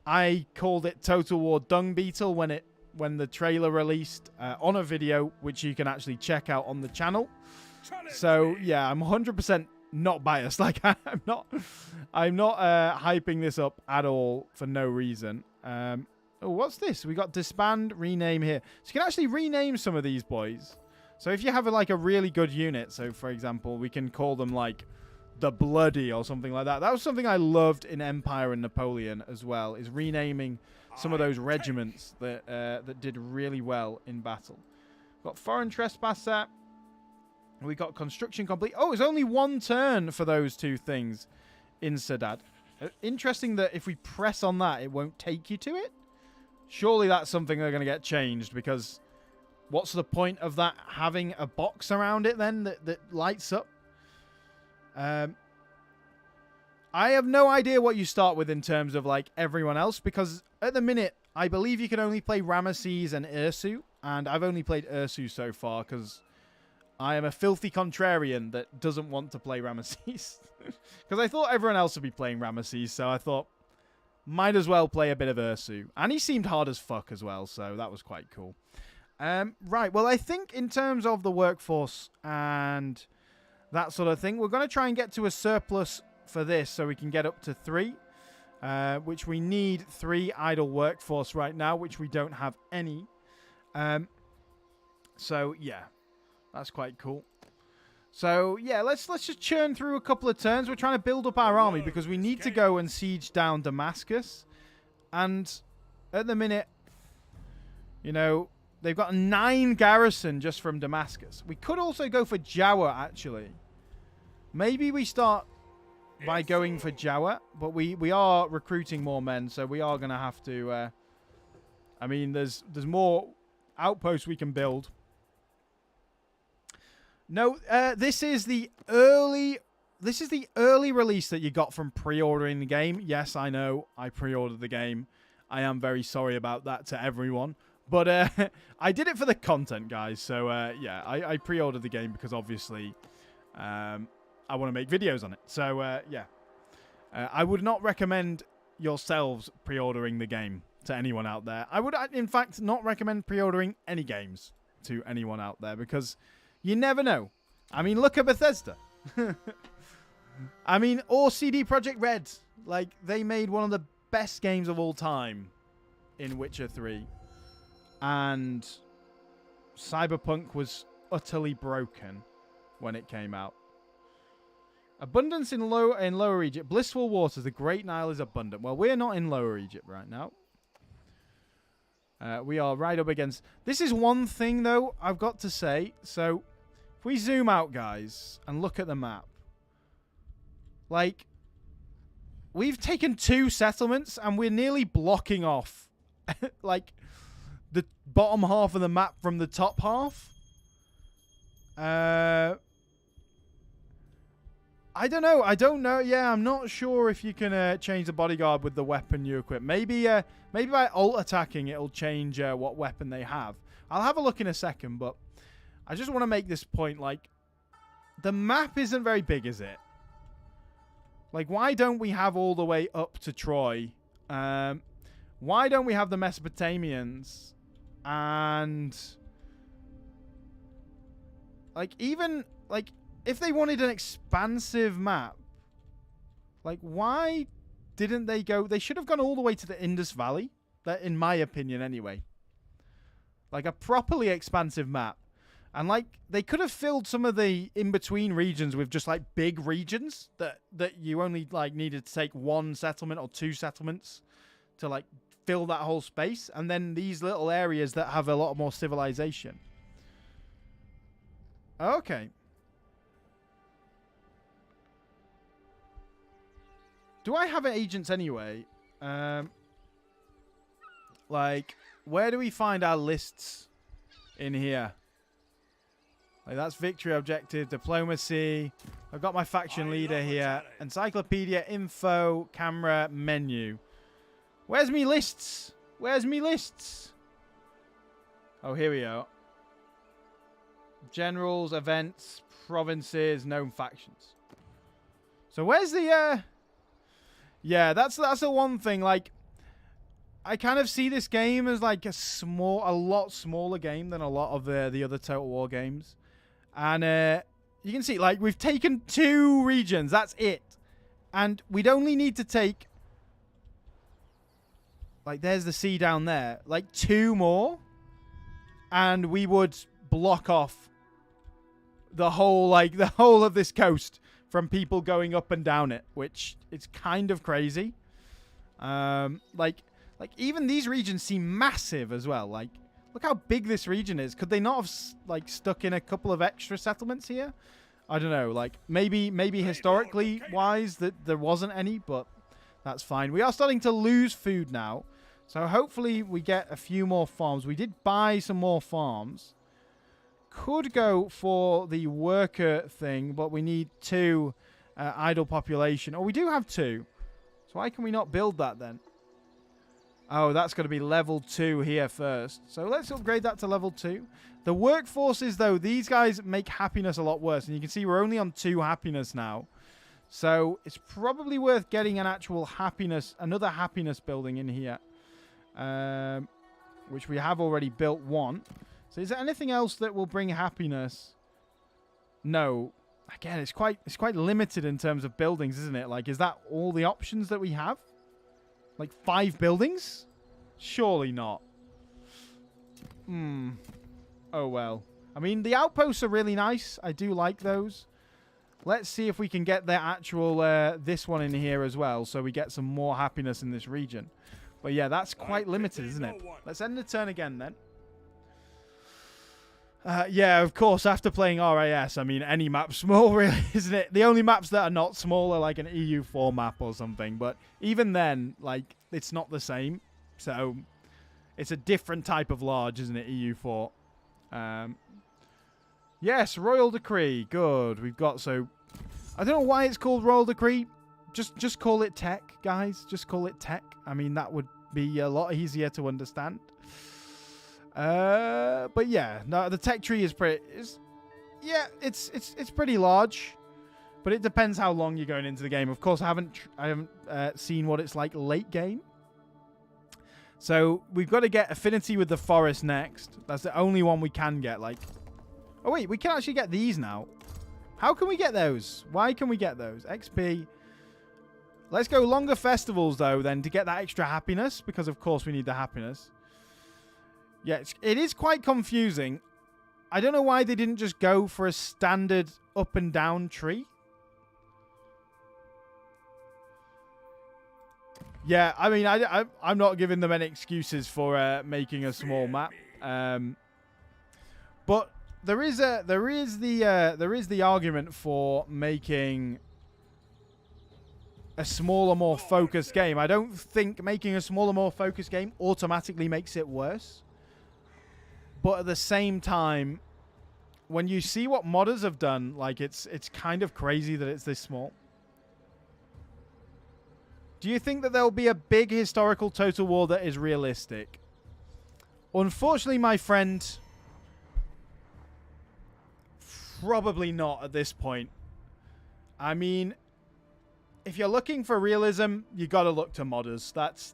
I called it Total War Dung Beetle when the trailer released on a video, which you can actually check out on the channel. So yeah, I'm 100% not biased. Like, I'm not hyping this up at all for no reason. Oh, what's this? We got disband, rename here. So you can actually rename some of these boys. So if you have like a really good unit, so for example, we can call them like the Bloody or something like that. That was something I loved in Empire and Napoleon as well, is renaming some of those regiments that that did really well in battle. We've got foreign trespasser. We got construction complete. Oh, it's only one turn for those two things in Sadat. Interesting that if we press on that, it won't take you to it. Surely that's something they're going to get changed, because what's the point of that having a box around it then that lights up? I have no idea what you start with in terms of like everyone else, because at the minute, I believe you can only play Ramesses and Ursu, and I've only played Ursu so far because I am a filthy contrarian that doesn't want to play Ramesses. Because I thought everyone else would be playing Ramesses, so I thought, might as well play a bit of Ursu. And he seemed hard as fuck as well, so that was quite cool. Right, well, I think in terms of the workforce and that sort of thing, we're going to try and get to a surplus for this so we can get up to 3, which we need 3 idle workforce right now, which we don't have any. So, yeah, that's quite cool. So, yeah, let's just churn through a couple of turns. We're trying to build up our army because we need to go and siege down Damascus. And at the minute, you know, they've got a 9 garrison just from Damascus. We could also go for Jawa, actually. Maybe we start by going for Jawa, but we are recruiting more men, so we are going to have to... I mean, there's more outposts we can build. No, this is the early release that you got from pre-ordering the game. Yes, I know, I pre-ordered the game. I am very sorry about that to everyone. But I did it for the content, guys. So, yeah, I pre-ordered the game because, obviously, I want to make videos on it. So, yeah. I would not recommend yourselves pre-ordering the game to anyone out there. I would, in fact, not recommend pre-ordering any games to anyone out there because you never know. I mean, look at Bethesda. I mean, or CD Projekt Red. Like, they made one of the best games of all time in Witcher 3. And Cyberpunk was utterly broken when it came out. Abundance in Lower Egypt. Blissful waters. The Great Nile is abundant. Well, we're not in Lower Egypt right now. We are right up against... This is one thing, though, I've got to say. So, if we zoom out, guys, and look at the map. Like, we've taken 2 settlements, and we're nearly blocking off, like, the bottom half of the map from the top half. I don't know. I don't know. Yeah, I'm not sure if you can change the bodyguard with the weapon you equip. Maybe by alt attacking, it'll change what weapon they have. I'll have a look in a second, but I just want to make this point. Like, the map isn't very big, is it? Like, why don't we have all the way up to Troy? Why don't we have the Mesopotamians? And, like, even, like, if they wanted an expansive map, like, why didn't they go... They should have gone all the way to the Indus Valley. That, in my opinion, anyway. Like, a properly expansive map. And, like, they could have filled some of the in-between regions with just, like, big regions that you only, like, needed to take one settlement or two settlements to, like, fill that whole space. And then these little areas that have a lot more civilization. Okay. Do I have agents anyway? Like, where do we find our lists in here? Like, that's victory objective, diplomacy. I've got my faction leader here. Encyclopedia, info, camera, menu. Where's me lists? Where's me lists? Oh, here we go. Generals, events, provinces, known factions. So where's the... Yeah, that's the one thing. Like, I kind of see this game as like a lot smaller game than a lot of the other Total War games. And you can see, like, we've taken 2 regions. That's it. And we'd only need to take... Like, there's the sea down there. Like, 2 more. And we would block off the whole of this coast from people going up and down it. Which, it's kind of crazy. Like, even these regions seem massive as well. Like, look how big this region is. Could they not have, like, stuck in a couple of extra settlements here? I don't know. Like, maybe historically wise that there wasn't any, but that's fine. We are starting to lose food now. So hopefully we get a few more farms. We did buy some more farms. Could go for the worker thing, but we need 2 idle population. Oh, we do have 2. So why can we not build that then? Oh, that's got to be level 2 here first. So let's upgrade that to level 2. The workforces, though, these guys make happiness a lot worse. And you can see we're only on 2 happiness now. So it's probably worth getting an actual happiness, another happiness building in here. Which we have already built 1. So is there anything else that will bring happiness? No. Again, it's quite limited in terms of buildings, isn't it? Like, is that all the options that we have? Like 5 buildings? Surely not. Oh, well. I mean, the outposts are really nice. I do like those. Let's see if we can get the actual, this one in here as well. So we get some more happiness in this region. But yeah, that's quite limited, isn't it? Let's end the turn again then. Yeah, of course, after playing RAS, I mean, any map's small, really, isn't it? The only maps that are not small are like an EU4 map or something. But even then, like, it's not the same. So it's a different type of large, isn't it, EU4? Yes, Royal Decree. Good. We've got, so... I don't know why it's called Royal Decree. Just call it tech, guys. Just call it tech. I mean, that would be a lot easier to understand. But yeah, no, the tech tree is pretty. Yeah, it's pretty large, but it depends how long you're going into the game. Of course, I haven't seen what it's like late game. So we've got to get affinity with the forest next. That's the only one we can get. Like, oh wait, we can actually get these now. How can we get those? Why can we get those? XP. Let's go longer festivals though, then, to get that extra happiness, because of course we need the happiness. Yeah, it is quite confusing. I don't know why they didn't just go for a standard up and down tree. Yeah, I mean, I'm not giving them any excuses for making a small map. But there is the argument for making a smaller, more focused game. I don't think making a smaller, more focused game automatically makes it worse. But at the same time, when you see what modders have done, like, it's kind of crazy that it's this small. Do you think that there will be a big historical Total War that is realistic? Unfortunately, my friend, probably not at this point. I mean, if you're looking for realism, you got to look to modders. That's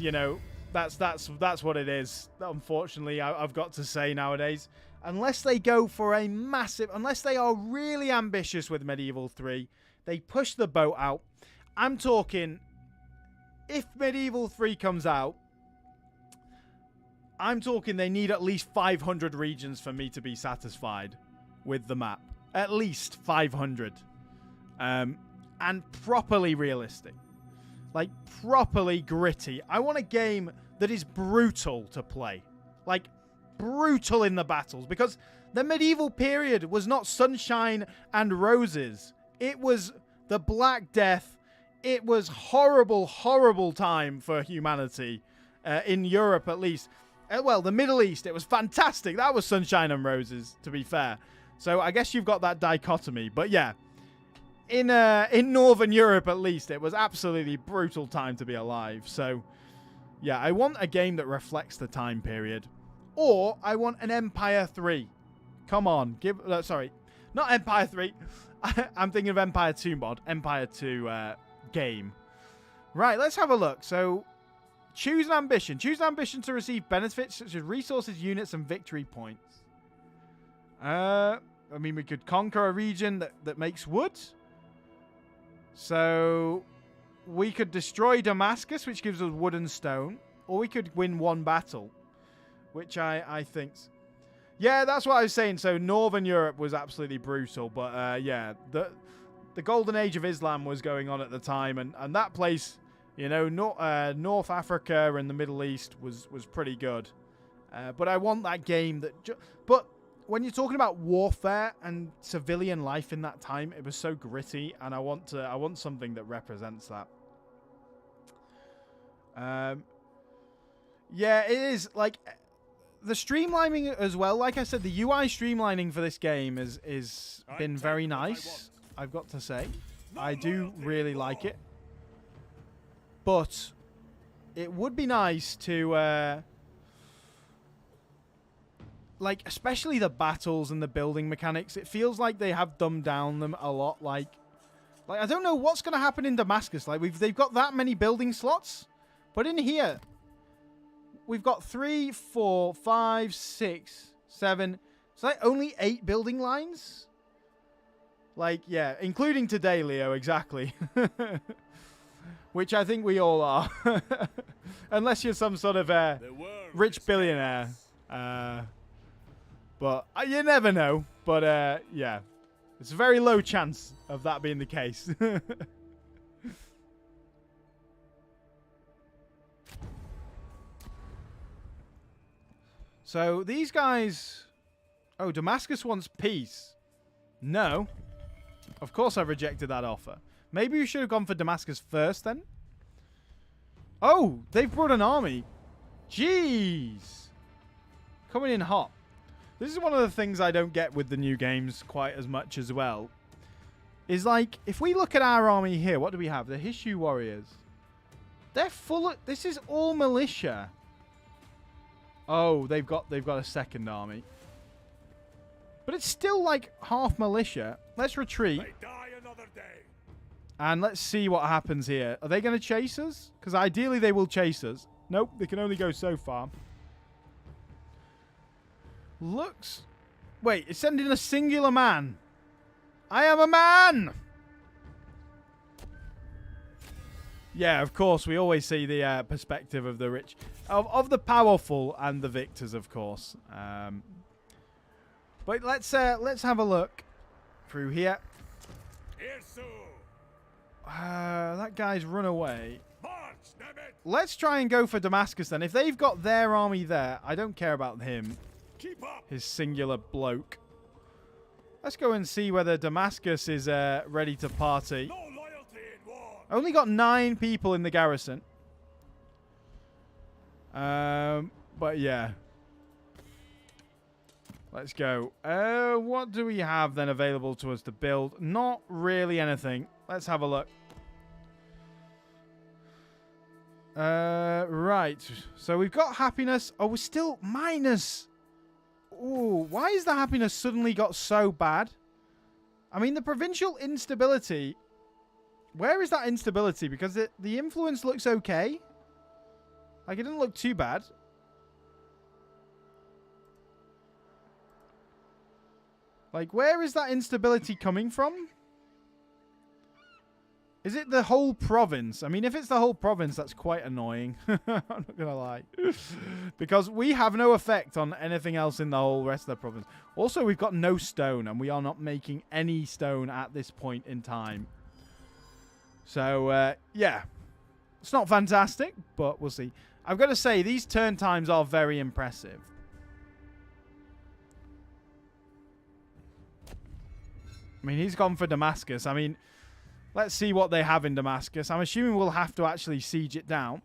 you know, that's what it is. Unfortunately, I've got to say nowadays. unless they go for a massive, unless they are really ambitious with Medieval 3, they push the boat out. I'm talking, if Medieval 3 comes out, I'm talking they need at least 500 regions for me to be satisfied with the map. At least 500. And properly realistic. Like, properly gritty. I want a game that is brutal to play. Like, brutal in the battles. Because the medieval period was not sunshine and roses. It was the Black Death. It was horrible, horrible time for humanity. In Europe, at least. Well, the Middle East, it was fantastic. That was sunshine and roses, to be fair. So I guess you've got that dichotomy. But yeah. In Northern Europe, at least, it was absolutely brutal time to be alive. So, yeah, I want a game that reflects the time period. Or I want an Empire 3. Come on. Sorry. Not Empire 3. I'm thinking of Empire 2 mod. Empire 2 game. Right, let's have a look. So, choose an ambition. Choose an ambition to receive benefits such as resources, units, and victory points. I mean, we could conquer a region that makes wood. So, we could destroy Damascus, which gives us wood and stone. Or we could win one battle, which I think... Yeah, that's what I was saying. So, Northern Europe was absolutely brutal. But, yeah, the golden age of Islam was going on at the time. And that place, you know, North Africa and the Middle East was pretty good. But I want that game that... But... When you're talking about warfare and civilian life in that time, it was so gritty, and I want something that represents that. Yeah, it is like the streamlining as well. Like I said, the UI streamlining for this game is been very nice. I've got to say, I do really like it, but it would be nice to. Like, especially the battles and the building mechanics, it feels like they have dumbed down them a lot. Like I don't know what's going to happen in Damascus. Like, they've got that many building slots, but in here, we've got 3, 4, 5, 6, 7. It's like only 8 building lines. Like, yeah, including today, Leo, exactly. Which I think we all are, unless you're some sort of rich billionaire. But you never know. But, yeah. It's a very low chance of that being the case. So, these guys... Oh, Damascus wants peace. No. Of course I've rejected that offer. Maybe we should have gone for Damascus first, then? Oh, they've brought an army. Jeez. Coming in hot. This is one of the things I don't get with the new games quite as much as well. Is like, if we look at our army here, what do we have? The Hishu warriors. They're full of... This is all militia. Oh, they've got a second army. But it's still like half militia. Let's retreat. They die another day. And let's see what happens here. Are they going to chase us? Because ideally they will chase us. Nope, they can only go so far. Looks... Wait, it's sending a singular man. I am a man! Yeah, of course, we always see the perspective of the rich. Of the powerful and the victors, of course. But let's have a look through here. That guy's run away. Let's try and go for Damascus then. If they've got their army there, I don't care about him. His singular bloke. Let's go and see whether Damascus is ready to party. No loyalty in war. Only got 9 people in the garrison. But yeah. Let's go. What do we have then available to us to build? Not really anything. Let's have a look. Right. So we've got happiness. Oh, we're still minus. Ooh, why is the happiness suddenly got so bad? I mean, the provincial instability. Where is that instability? Because the influence looks okay. Like, it didn't look too bad. Like, where is that instability coming from? Is it the whole province? I mean, if it's the whole province, that's quite annoying. I'm not going to lie. Because we have no effect on anything else in the whole rest of the province. Also, we've got no stone, and we are not making any stone at this point in time. So, yeah. It's not fantastic, but we'll see. I've got to say, these turn times are very impressive. I mean, he's gone for Damascus. I mean, let's see what they have in Damascus. I'm assuming we'll have to actually siege it down.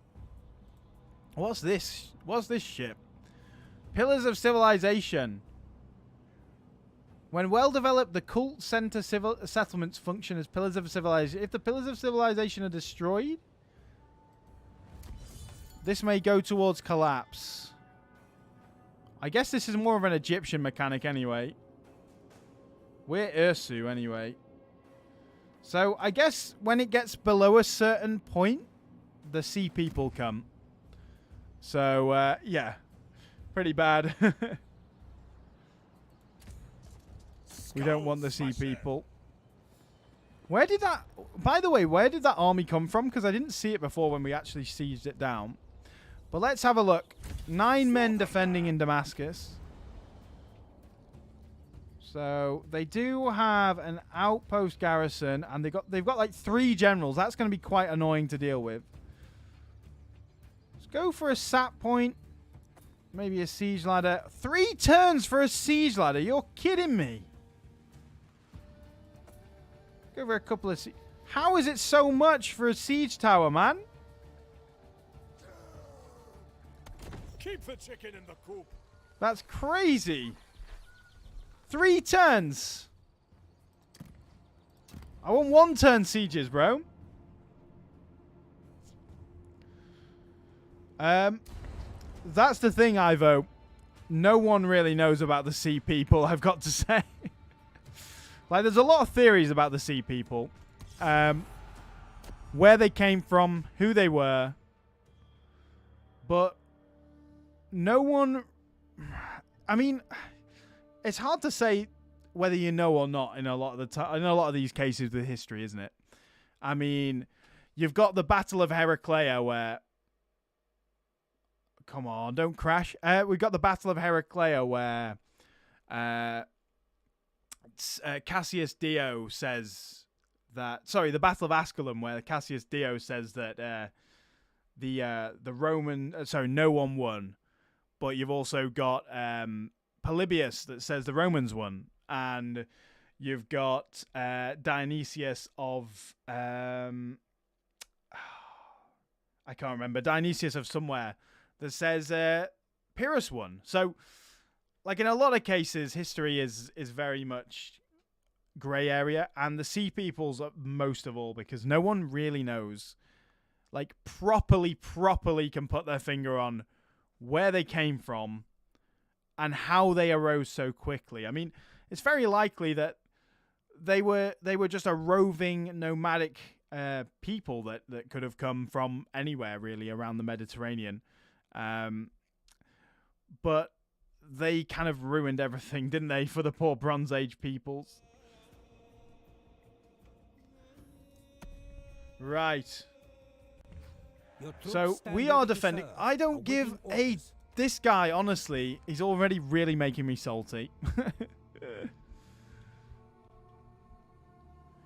What's this? What's this ship? Pillars of Civilization. When well developed, the cult center settlements function as pillars of civilization. If the pillars of civilization are destroyed, this may go towards collapse. I guess this is more of an Egyptian mechanic anyway. We're Ursu anyway. So I guess when it gets below a certain point, the sea people come. So, yeah. Pretty bad. We don't want the sea people. Where did that... By the way, where did that army come from? Because I didn't see it before when we actually sieged it down. But let's have a look. 9 men defending in Damascus. So they do have an outpost garrison, and they've got like 3 generals. That's going to be quite annoying to deal with. Let's go for a sap point. Maybe a siege ladder. 3 turns for a siege ladder. You're kidding me. Go for a couple of... How is it so much for a siege tower, man? Keep the chicken in the coop. That's crazy. 3 turns. I want 1 turn sieges, bro. That's the thing, Ivo. No one really knows about the sea people, I've got to say. Like, there's a lot of theories about the sea people. Where they came from, who they were. But no one... I mean, it's hard to say whether you know or not in a lot of in a lot of these cases with history, isn't it? I mean, you've got the Battle of Heraclea where... Come on, don't crash. We've got the Battle of Heraclea where Cassius Dio says that... Sorry, the Battle of Asculum where Cassius Dio says that the Roman... sorry, no one won. But you've also got Polybius that says the Romans won. And you've got Dionysius of... I can't remember. Dionysius of somewhere that says Pyrrhus won. So, like in a lot of cases, history is very much grey area. And the sea peoples most of all, because no one really knows, like properly can put their finger on where they came from and how they arose so quickly. I mean, it's very likely that they were just a roving nomadic people that could have come from anywhere really around the Mediterranean. But they kind of ruined everything, didn't they, for the poor Bronze Age peoples? Right. So we are defending. I don't give a... This guy, honestly, he's already really making me salty.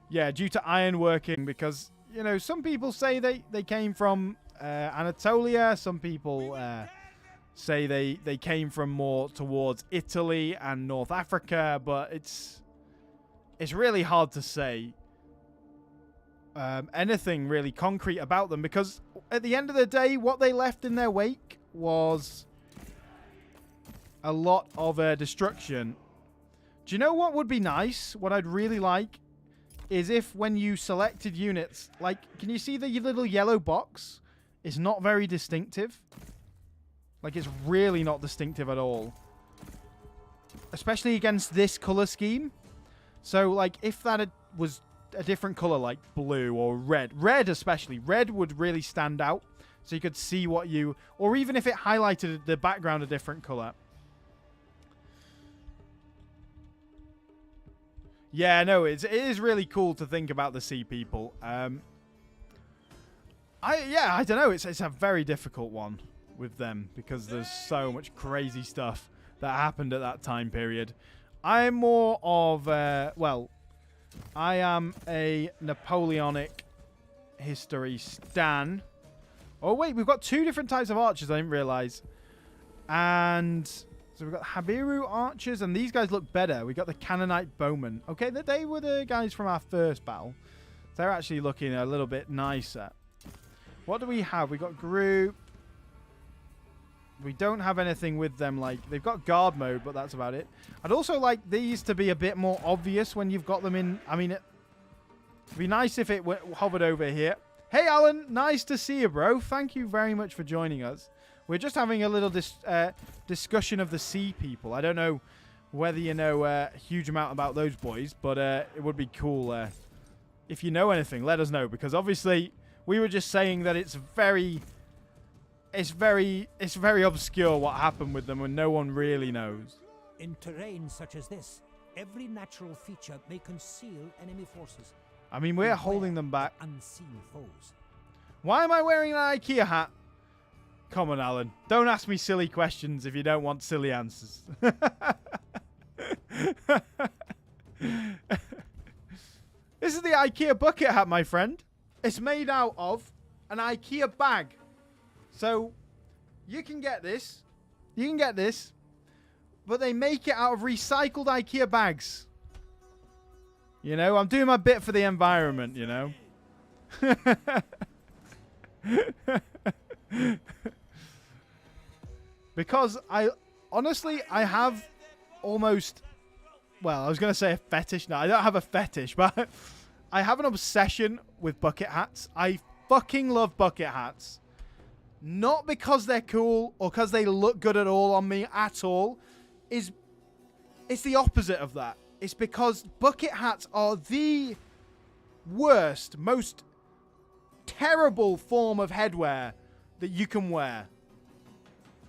Yeah, due to ironworking, because, you know, some people say they came from Anatolia. Some people say they came from more towards Italy and North Africa, but it's really hard to say anything really concrete about them, because at the end of the day, what they left in their wake was a lot of destruction. Do you know what would be nice? What I'd really like is if when you selected units, like, can you see the little yellow box? It's not very distinctive. Like, it's really not distinctive at all. Especially against this color scheme. So, like, if that was a different color, like blue or red. Red especially. Red would really stand out. So you could see what you... Or even if it highlighted the background a different color. Yeah, no, it is really cool to think about the sea people. I don't know. It's a very difficult one with them because there's so much crazy stuff that happened at that time period. I'm more of well, I am a Napoleonic history stan. Oh wait, we've got 2 different types of archers. I didn't realize. And so we've got Habiru archers, and these guys look better. We got the Canaanite bowmen. Okay, they were the guys from our first battle. They're actually looking a little bit nicer. What do we have? We got group. We don't have anything with them. Like, they've got guard mode, but that's about it. I'd also like these to be a bit more obvious when you've got them in. I mean, it'd be nice if it hovered over here. Hey, Alan. Nice to see you, bro. Thank you very much for joining us. We're just having a little discussion of the sea people. I don't know whether you know a huge amount about those boys, but it would be cool if you know anything. Let us know, because obviously we were just saying that it's very obscure what happened with them, and no one really knows. In terrain such as this, every natural feature may conceal enemy forces. I mean, we're holding them back. Unseen foes. Why am I wearing an IKEA hat? Come on, Alan. Don't ask me silly questions if you don't want silly answers. This is the IKEA bucket hat, my friend. It's made out of an IKEA bag. So, you can get this. You can get this. But they make it out of recycled IKEA bags. You know, I'm doing my bit for the environment, you know. Because I have almost, well, I was going to say a fetish. No, I don't have a fetish, but I have an obsession with bucket hats. I fucking love bucket hats. Not because they're cool or because they look good at all on me at all. It's the opposite of that. It's because bucket hats are the worst, most terrible form of headwear that you can wear.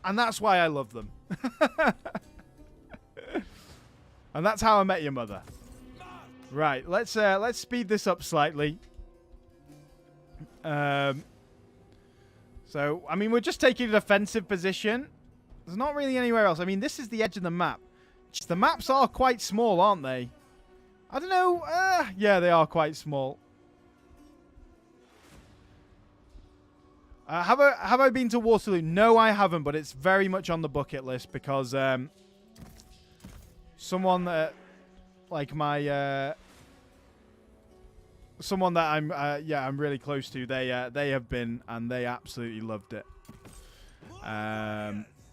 And that's why I love them. And that's how I met your mother. Right, let's speed this up slightly. So, I mean, we're just taking a defensive position. There's not really anywhere else. I mean, this is the edge of the map. The maps are quite small, aren't they? I don't know. Yeah, they are quite small. Have I been to Waterloo? No, I haven't, but it's very much on the bucket list because someone that, like my someone that I'm really close to, they have been and they absolutely loved it.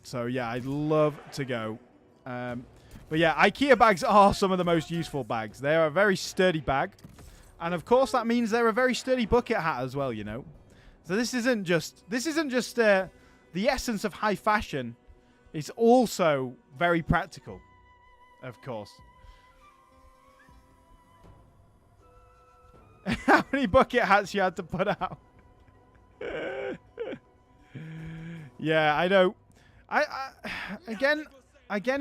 So yeah, I'd love to go. But yeah, IKEA bags are some of the most useful bags. They are a very sturdy bag, and of course that means they're a very sturdy bucket hat as well. You know. So this isn't just the essence of high fashion. It's also very practical, of course. How many bucket hats you had to put out? Yeah, I know. Again,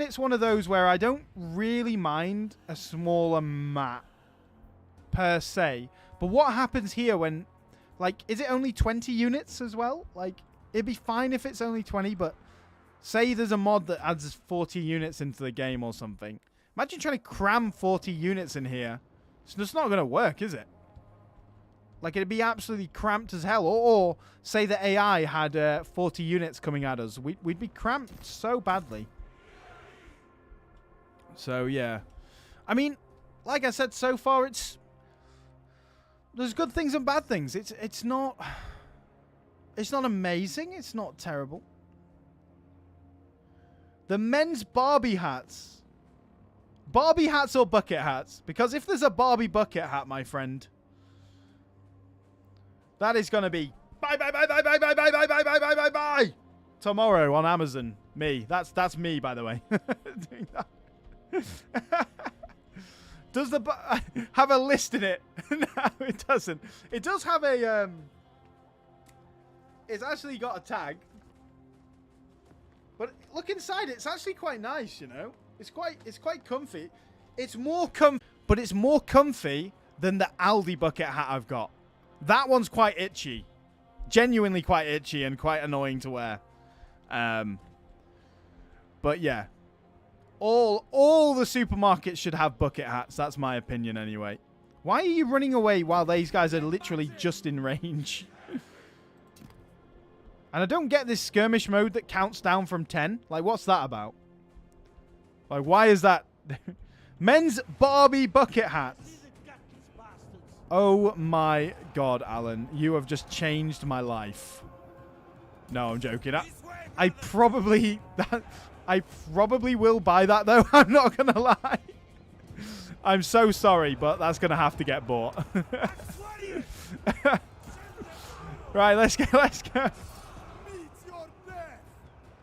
it's one of those where I don't really mind a smaller map per se. But what happens here when... Like, is it only 20 units as well? Like, it'd be fine if it's only 20, but say there's a mod that adds 40 units into the game or something. Imagine trying to cram 40 units in here. It's just not going to work, is it? Like, it'd be absolutely cramped as hell. Or say the AI had 40 units coming at us. We'd be cramped so badly. So, yeah. I mean, like I said, so far it's... There's good things and bad things. It's not amazing. It's not terrible. The men's Barbie hats. Barbie hats or bucket hats? Because if there's a Barbie bucket hat, my friend, that is going to be bye tomorrow on Amazon. Me. That's me, by the way. Doing that. Does the have a list in it? No, it doesn't. It does have a it's actually got a tag. But look inside, it's actually quite nice, you know. It's quite comfy. It's more but it's more comfy than the Aldi bucket hat I've got. That one's quite itchy. Genuinely quite itchy and quite annoying to wear. But yeah. All the supermarkets should have bucket hats. That's my opinion anyway. Why are you running away while these guys are literally just in range? And I don't get this skirmish mode that counts down from 10. Like, what's that about? Like, why is that? Men's Barbie bucket hats. Oh my god, Alan. You have just changed my life. No, I'm joking. I probably will buy that, though. I'm not going to lie. I'm so sorry, but that's going to have to get bought. Right, let's go.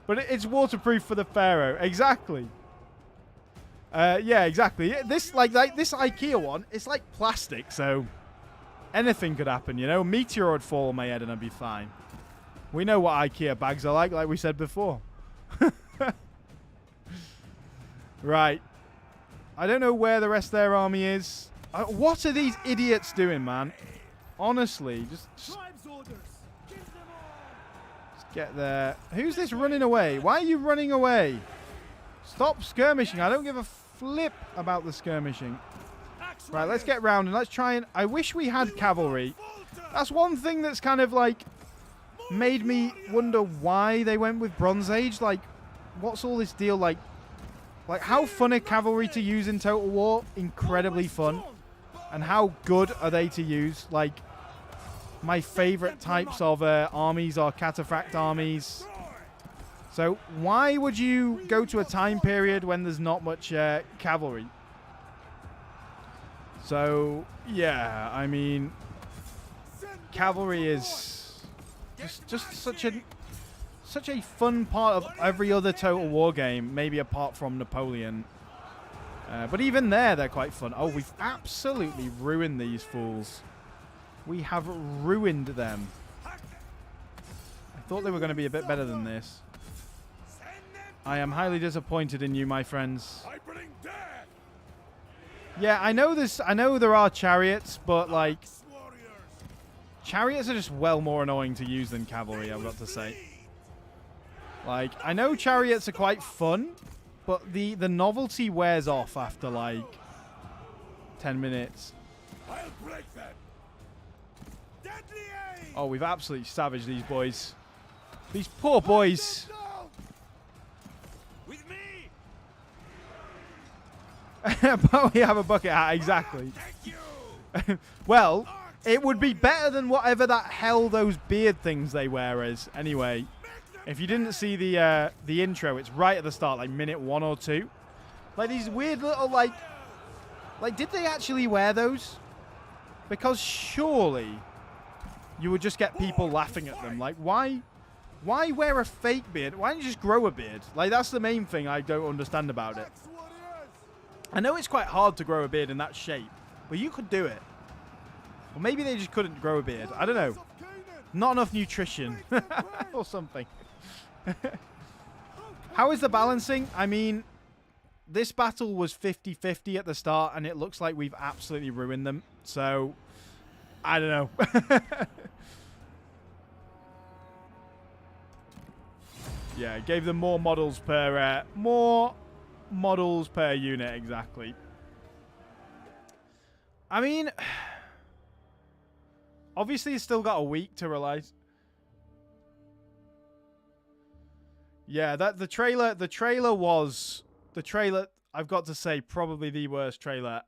But it's waterproof for the Pharaoh. Exactly. Yeah, exactly. This like this IKEA one, it's like plastic, so anything could happen, you know? A meteor would fall on my head and I'd be fine. We know what IKEA bags are like we said before. Right. I don't know where the rest of their army is. What are these idiots doing, man? Honestly, just get there. Who's this running away? Why are you running away? Stop skirmishing. I don't give a flip about the skirmishing. Right, let's get round and let's try and... I wish we had cavalry. That's one thing that's kind of like made me wonder why they went with Bronze Age. Like, what's all this deal like? Like, how fun are cavalry to use in Total War? Incredibly fun. And how good are they to use? Like, my favorite types of armies are cataphract armies. So why would you go to a time period when there's not much cavalry? So, yeah, I mean, cavalry is just such a fun part of every other Total War game, maybe apart from Napoleon. But even there, they're quite fun. Oh, we've absolutely ruined these fools. We have ruined them. I thought they were going to be a bit better than this. I am highly disappointed in you, my friends. Yeah, I know this. I know there are chariots, but like, chariots are just well more annoying to use than cavalry, I've got to say. Like, I know chariots are quite fun, but the novelty wears off after like 10 minutes. Oh, we've absolutely savaged these boys. These poor boys. But we have a bucket hat, exactly. Well, it would be better than whatever that hell those beard things they wear is. Anyway, if you didn't see the intro, it's right at the start, like minute 1 or 2. Like these weird little like did they actually wear those? Because surely you would just get people laughing at them. Like, why wear a fake beard? Why don't you just grow a beard? Like, that's the main thing I don't understand about it. I know it's quite hard to grow a beard in that shape, but you could do it. Or maybe they just couldn't grow a beard. I don't know. Not enough nutrition or something. How is the balancing? I mean, this battle was 50-50 at the start, and it looks like we've absolutely ruined them. So, I don't know. Yeah, gave them more models per unit, exactly. I mean, obviously it's still got a week to release. Yeah, the trailer was I've got to say probably the worst trailer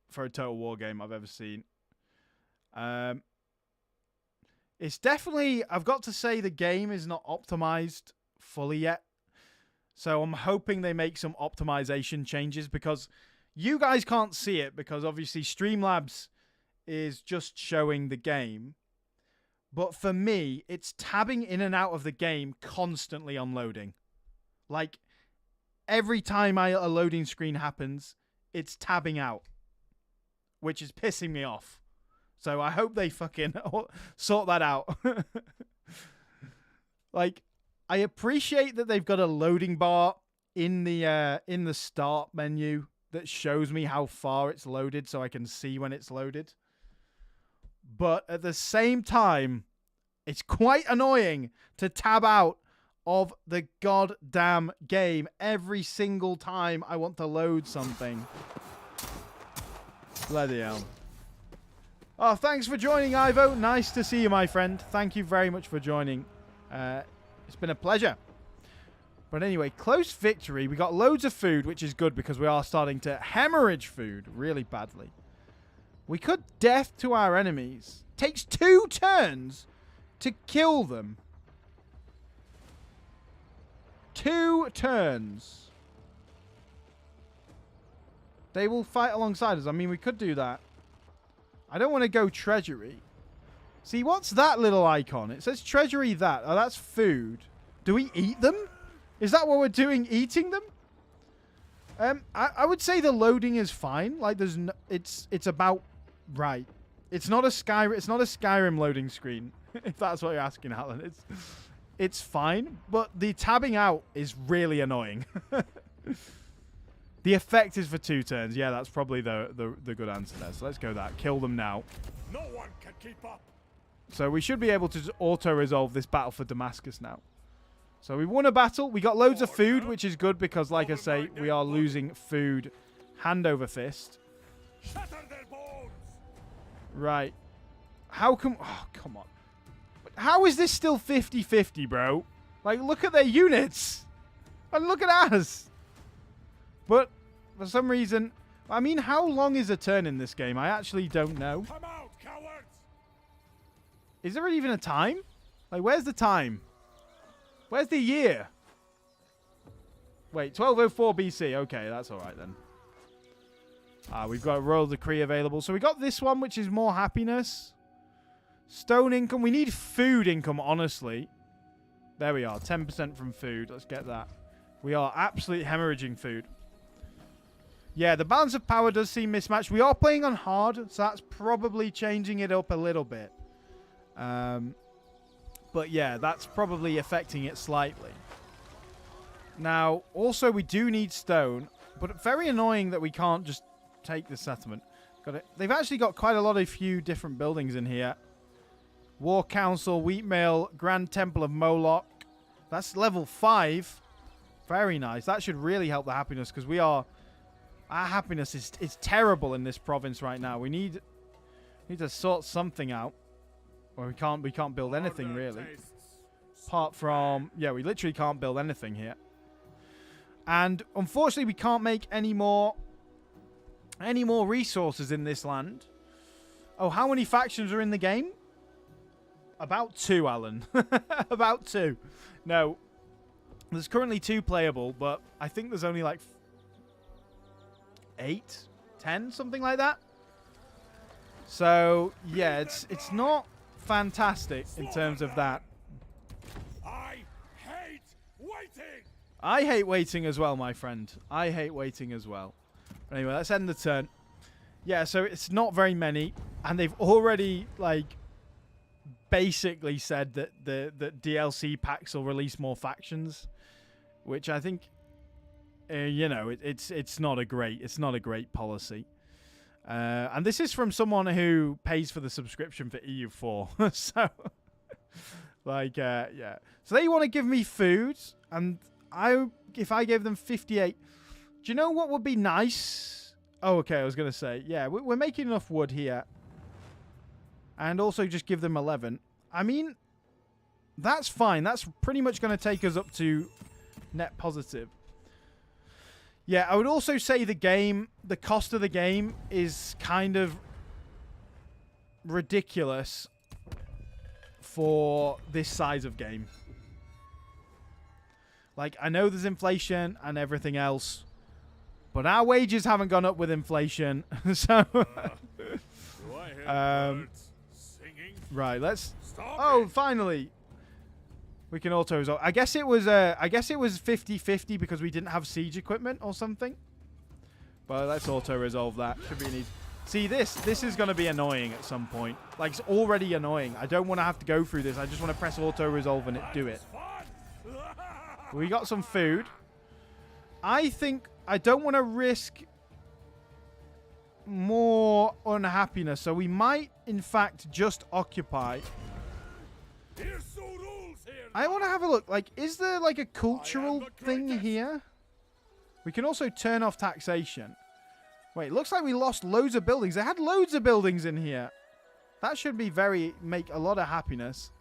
for a Total War game I've ever seen. It's definitely, I've got to say, the game is not optimized fully yet. So I'm hoping they make some optimization changes, because you guys can't see it because obviously Streamlabs is just showing the game. But for me, it's tabbing in and out of the game constantly on loading. Like, every time a loading screen happens, it's tabbing out, which is pissing me off. So I hope they fucking sort that out. Like, I appreciate that they've got a loading bar in the start menu that shows me how far it's loaded so I can see when it's loaded. But at the same time, it's quite annoying to tab out of the goddamn game every single time I want to load something. Bloody hell. Oh, thanks for joining, Ivo. Nice to see you, my friend. Thank you very much for joining. It's been a pleasure. But anyway, close victory. We got loads of food, which is good because we are starting to hemorrhage food really badly. We could death to our enemies. Takes 2 turns to kill them. 2 turns. They will fight alongside us. I mean, we could do that. I don't want to go treasury. See, what's that little icon? It says treasury that. Oh, that's food. Do we eat them? Is that what we're doing? Eating them? I would say the loading is fine. Like, there's no, it's about right. It's not a Skyrim loading screen. If that's what you're asking, Alan. It's fine, but the tabbing out is really annoying. The effect is for 2 turns. Yeah, that's probably the good answer there. So let's go that. Kill them now. No one can keep up. So we should be able to just auto-resolve this battle for Damascus now. So we won a battle. We got loads of food, which is good because, like I say, we are losing food hand over fist. Shatter their bones. Right. How come... Oh, come on. How is this still 50-50, bro? Like, look at their units. And look at us. But for some reason... I mean, how long is a turn in this game? I actually don't know. Come out, cowards. Is there even a time? Like, where's the time? Where's the year? Wait, 1204 BC. Okay, that's all right then. We've got a royal decree available. So we got this one, which is more happiness. Stone income. We need food income, honestly. There we are. 10% from food. Let's get that. We are absolutely hemorrhaging food. Yeah, the balance of power does seem mismatched. We are playing on hard, so that's probably changing it up a little bit. But yeah, that's probably affecting it slightly. Now, also we do need stone, but very annoying that we can't just take the settlement. Got it. They've actually got quite a lot of few different buildings in here. War Council, Wheat Mill, Grand Temple of Moloch. That's level 5. Very nice. That should really help the happiness because we are... Our happiness is terrible in this province right now. We need to sort something out. Well, we can't build anything really. Apart from, yeah, we literally can't build anything here. And unfortunately, we can't make any more resources in this land. Oh, how many factions are in the game? About 2, Alan. About 2. No, there's currently 2 playable, but I think there's only like 8, 10, something like that. So yeah, it's not fantastic in terms of that. I hate waiting. I hate waiting as well, my friend. I hate waiting as well. Anyway, let's end the turn. Yeah, so it's not very many, and they've already like basically said that the DLC packs will release more factions, which I think you know, it's not a great policy. And this is from someone who pays for the subscription for EU4. So, like, yeah. So they want to give me food, and if I gave them 58, do you know what would be nice? Oh, okay, I was going to say, yeah, we're making enough wood here. And also just give them 11. I mean, that's fine. That's pretty much going to take us up to net positive. Yeah, I would also say the cost of the game is kind of ridiculous for this size of game. Like, I know there's inflation and everything else, but our wages haven't gone up with inflation. So, right, let's... Oh, finally! We can auto resolve. I guess it was 50-50 because we didn't have siege equipment or something. But let's auto resolve that. Should be an easy. See, this is going to be annoying at some point. Like, it's already annoying. I don't want to have to go through this. I just want to press auto resolve and do it. We got some food. I think I don't want to risk more unhappiness. So we might, in fact, just occupy. I want to have a look. Like, is there like a cultural thing here? We can also turn off taxation. Wait, looks like we lost loads of buildings. They had loads of buildings in here. That should be make a lot of happiness.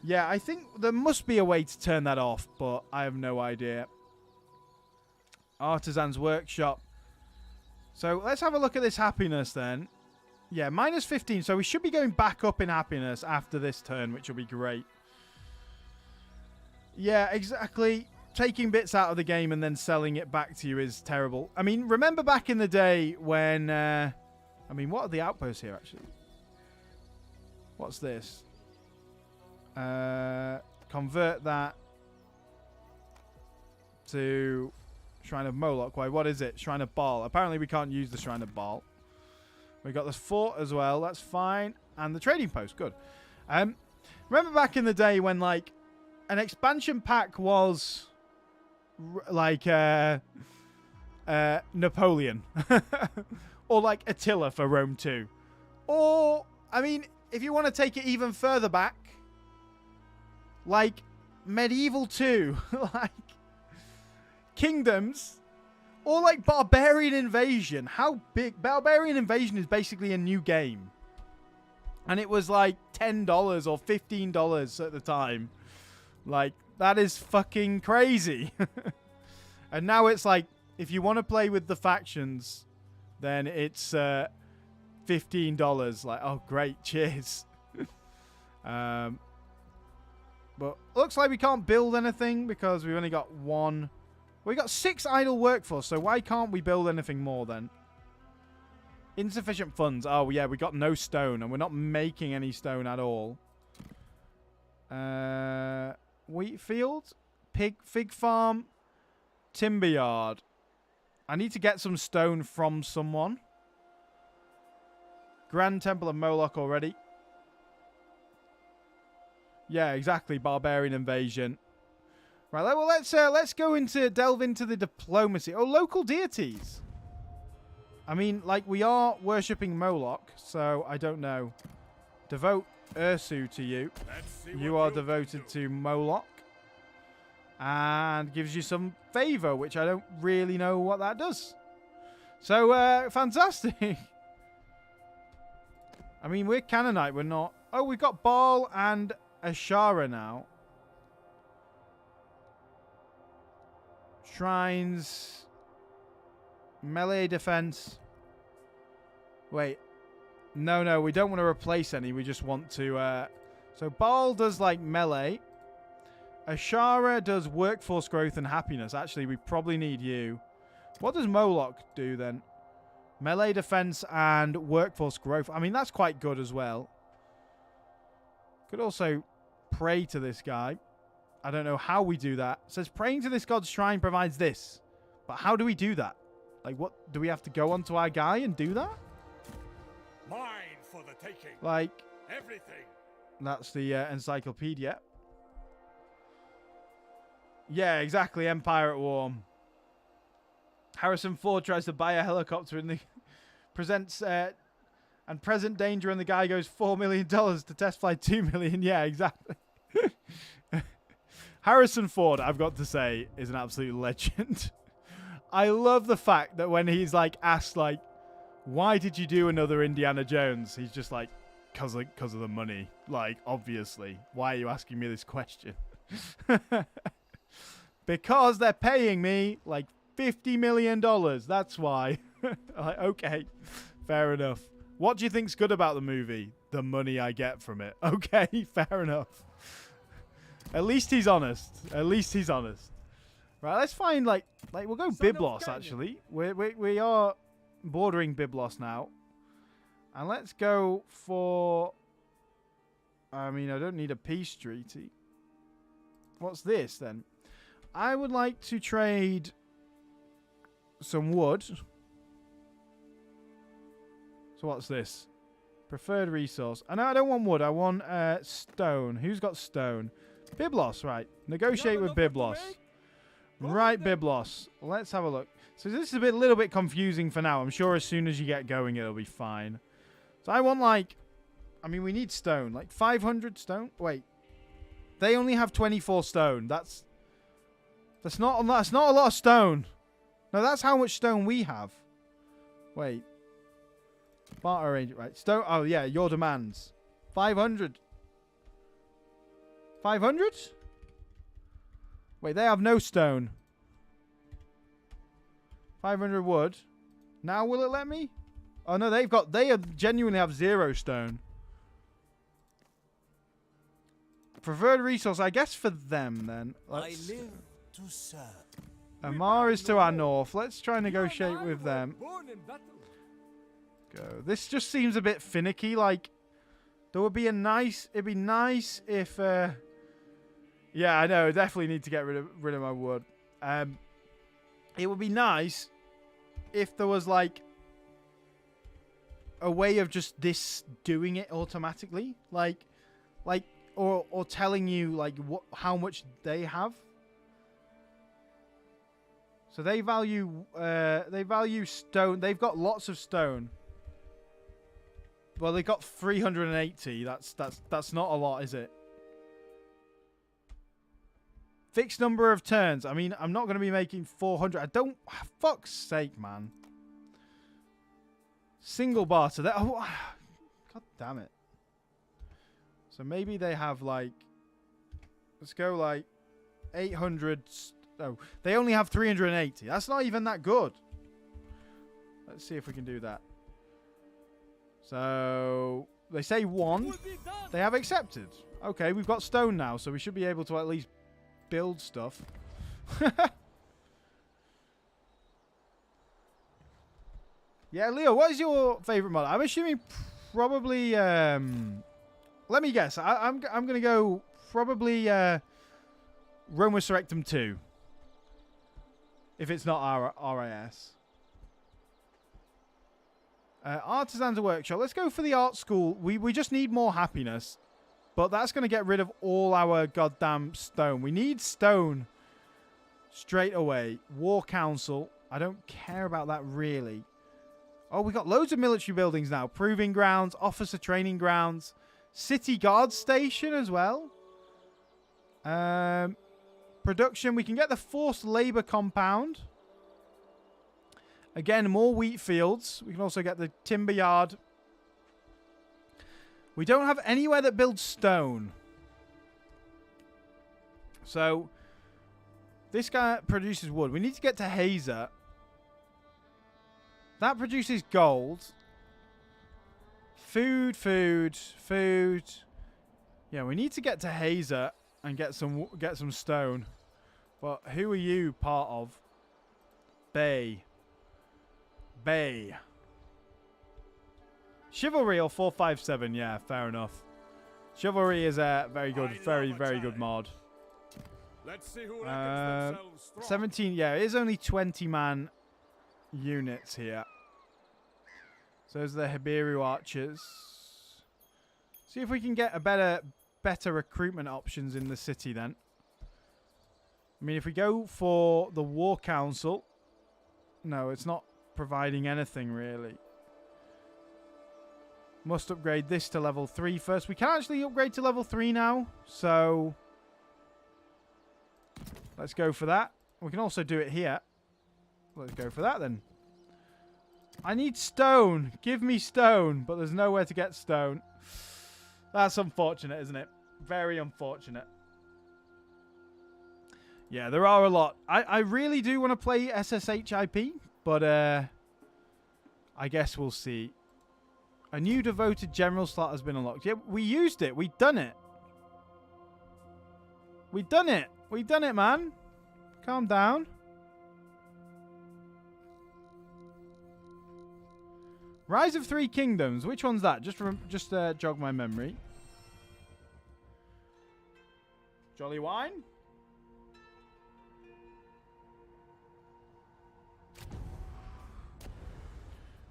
Yeah, I think there must be a way to turn that off, but I have no idea. Artisan's workshop. So let's have a look at this happiness then. Yeah, minus 15. So we should be going back up in happiness after this turn, which will be great. Yeah, exactly. Taking bits out of the game and then selling it back to you is terrible. I mean, remember back in the day when... I mean, what are the outposts here, actually? What's this? Convert that to Shrine of Moloch. Why? What is it? Shrine of Baal. Apparently, we can't use the Shrine of Baal. We got this fort as well. That's fine. And the trading post. Good. Remember back in the day when, like, an expansion pack was like Napoleon or like Attila for Rome 2. Or, I mean, if you want to take it even further back, like Medieval 2, like Kingdoms, or like Barbarian Invasion. How big? Barbarian Invasion is basically a new game. And it was like $10 or $15 at the time. Like, that is fucking crazy. And now it's like, if you want to play with the factions, then it's $15. Like, oh, great. Cheers. But looks like we can't build anything because we've only got one. We got 6 idle workforce, so why can't we build anything more then? Insufficient funds. Oh, yeah, we got no stone, and we're not making any stone at all. Wheat field, fig farm, timber yard. I need to get some stone from someone. Grand Temple of Moloch already. Yeah, exactly. Barbarian invasion. Right. Well, let's delve into the diplomacy. Oh, local deities. I mean, like, we are worshipping Moloch, so I don't know. Devote Ursu to you. You are devoted to Moloch. And gives you some favor, which I don't really know what that does. So, fantastic. I mean, we're Canaanite. We're not... Oh, we've got Baal and Ashara now. Shrines. Melee defense. Wait. No, we don't want to replace any. We just want to... So Baal does, like, melee. Ashara does workforce growth and happiness. Actually, we probably need you. What does Moloch do, then? Melee defense and workforce growth. I mean, that's quite good as well. Could also pray to this guy. I don't know how we do that. It says praying to this god's shrine provides this. But how do we do that? Like, what? Do we have to go onto our guy and do that? Mine for the taking. Like, everything. That's the encyclopedia. Yeah, exactly. Empire at War. Harrison Ford tries to buy a helicopter and presents and present danger, and the guy goes $4 million to test flight $2 million. Yeah, exactly. Harrison Ford, I've got to say, is an absolute legend. I love the fact that when he's like asked, like, why did you do another Indiana Jones? He's just like, because of the money. Like, obviously. Why are you asking me this question? Because they're paying me like $50 million. That's why. Like, okay, fair enough. What do you think's good about the movie? The money I get from it. Okay, fair enough. At least he's honest. At least he's honest. Right, let's find like we'll go Byblos actually. We are bordering Byblos now. And let's go for... I mean, I don't need a peace treaty. What's this then? I would like to trade some wood. So what's this? Preferred resource. I know I don't want wood. I want stone. Who's got stone? Byblos, right. Negotiate with Byblos. Right, Byblos. Let's have a look. So this is a little bit confusing for now. I'm sure as soon as you get going, it'll be fine. So I want like, I mean, we need stone. Like 500 stone? Wait. They only have 24 stone. That's not a lot of stone. No, that's how much stone we have. Wait. Barter arrangement, right. Stone. Oh, yeah, your demands. 500. 500? Wait, they have no stone. 500 wood. Now will it let me? Oh, no, they genuinely have 0 stone. Preferred resource, I guess, for them, then. Let's... I live to serve. Amar is to our north. Let's try and negotiate with them. Go. This just seems a bit finicky. Like, there would be a nice... It'd be nice if... Yeah, I know. Definitely need to get rid of my wood. It would be nice if there was, like, a way of just this doing it automatically. Like, or telling you, like, how much they have. So they value stone. They've got lots of stone. Well, they got 380. That's not a lot, is it? Fixed number of turns. I mean, I'm not going to be making 400. I don't... Fuck's sake, man. Single barter. Oh, God damn it. So maybe they have, like... Let's go, like, 800... Oh, they only have 380. That's not even that good. Let's see if we can do that. So... They say 1. They have accepted. Okay, we've got stone now, so we should be able to at least... build stuff. Yeah, Leo, what is your favorite mod? I'm assuming probably let me guess. I'm gonna go probably Roma Surrectum 2. If it's not RIS. Artisans Workshop. Let's go for the art school. We just need more happiness. But that's going to get rid of all our goddamn stone. We need stone straight away. War Council. I don't care about that really. Oh, we got loads of military buildings now. Proving grounds, officer training grounds, city guard station as well. Production. We can get the forced labor compound. Again, more wheat fields. We can also get the timber yard. We don't have anywhere that builds stone. So, this guy produces wood. We need to get to Hazer. That produces gold. Food. Yeah, we need to get to Hazer and get some stone. But who are you part of? Bay. Chivalry or 457, yeah, fair enough. Chivalry is a very good mod. Let's see who reckons themselves strong. 17, yeah, it is only 20-man units here. So those are the Hibiru archers. See if we can get a better recruitment options in the city then. I mean, if we go for the War Council, no, it's not providing anything really. Must upgrade this to level 3 first. We can actually upgrade to level 3 now. So, let's go for that. We can also do it here. Let's go for that then. I need stone. Give me stone. But there's nowhere to get stone. That's unfortunate, isn't it? Very unfortunate. Yeah, there are a lot. I really do want to play SSHIP. But, I guess we'll see. A new devoted general slot has been unlocked. Yeah, we used it. We've done it. We've done it. We've done it, man. Calm down. Rise of Three Kingdoms. Which one's that? Just jog my memory. Jolly Wine?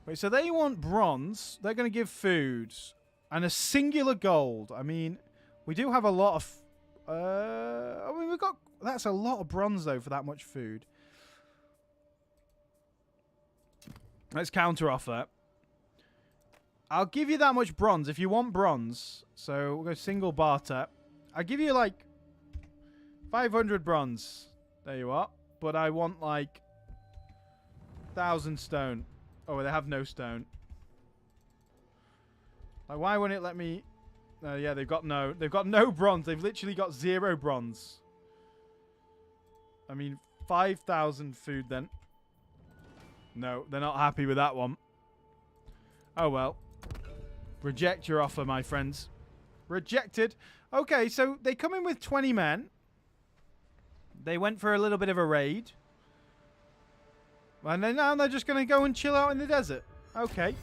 Wait, so they want bronze. They're going to give food. And a singular gold. I mean, we do have a lot of... I mean, we've got... That's a lot of bronze, though, for that much food. Let's counter offer. I'll give you that much bronze if you want bronze. So we'll go single barter. I'll give you like 500 bronze. There you are. But I want like 1,000 stone. Oh, they have no stone. Like, why wouldn't it let me? Yeah, they've got no bronze. They've literally got 0 bronze. I mean, 5,000 food then. No, they're not happy with that one. Oh well. Reject your offer, my friends. Rejected. Okay, so they come in with 20 men. They went for a little bit of a raid. And then now they're just going to go and chill out in the desert. Okay.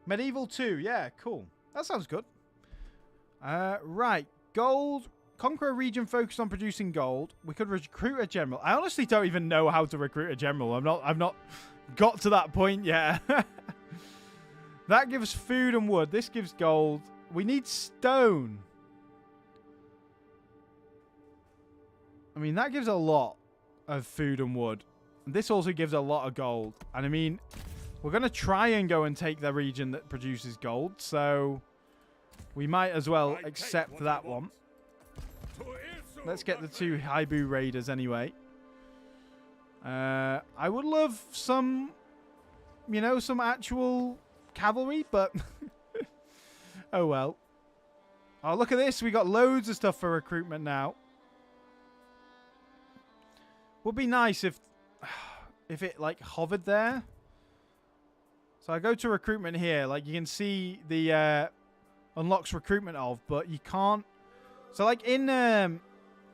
Medieval 2. Yeah, cool. That sounds good. Right. Gold. Conquer a region focused on producing gold. We could recruit a general. I honestly don't even know how to recruit a general. I've not got to that point yet. That gives food and wood. This gives gold. We need stone. I mean, that gives a lot of food and wood. This also gives a lot of gold. And I mean, we're going to try and go and take the region that produces gold. So we might as well accept that one. Let's get the 2 Haibu raiders anyway. I would love some, you know, some actual cavalry, but oh well. Oh, look at this. We got loads of stuff for recruitment now. Would be nice if it like hovered there. So I go to recruitment here. Like you can see the unlocks recruitment of, but you can't. So like in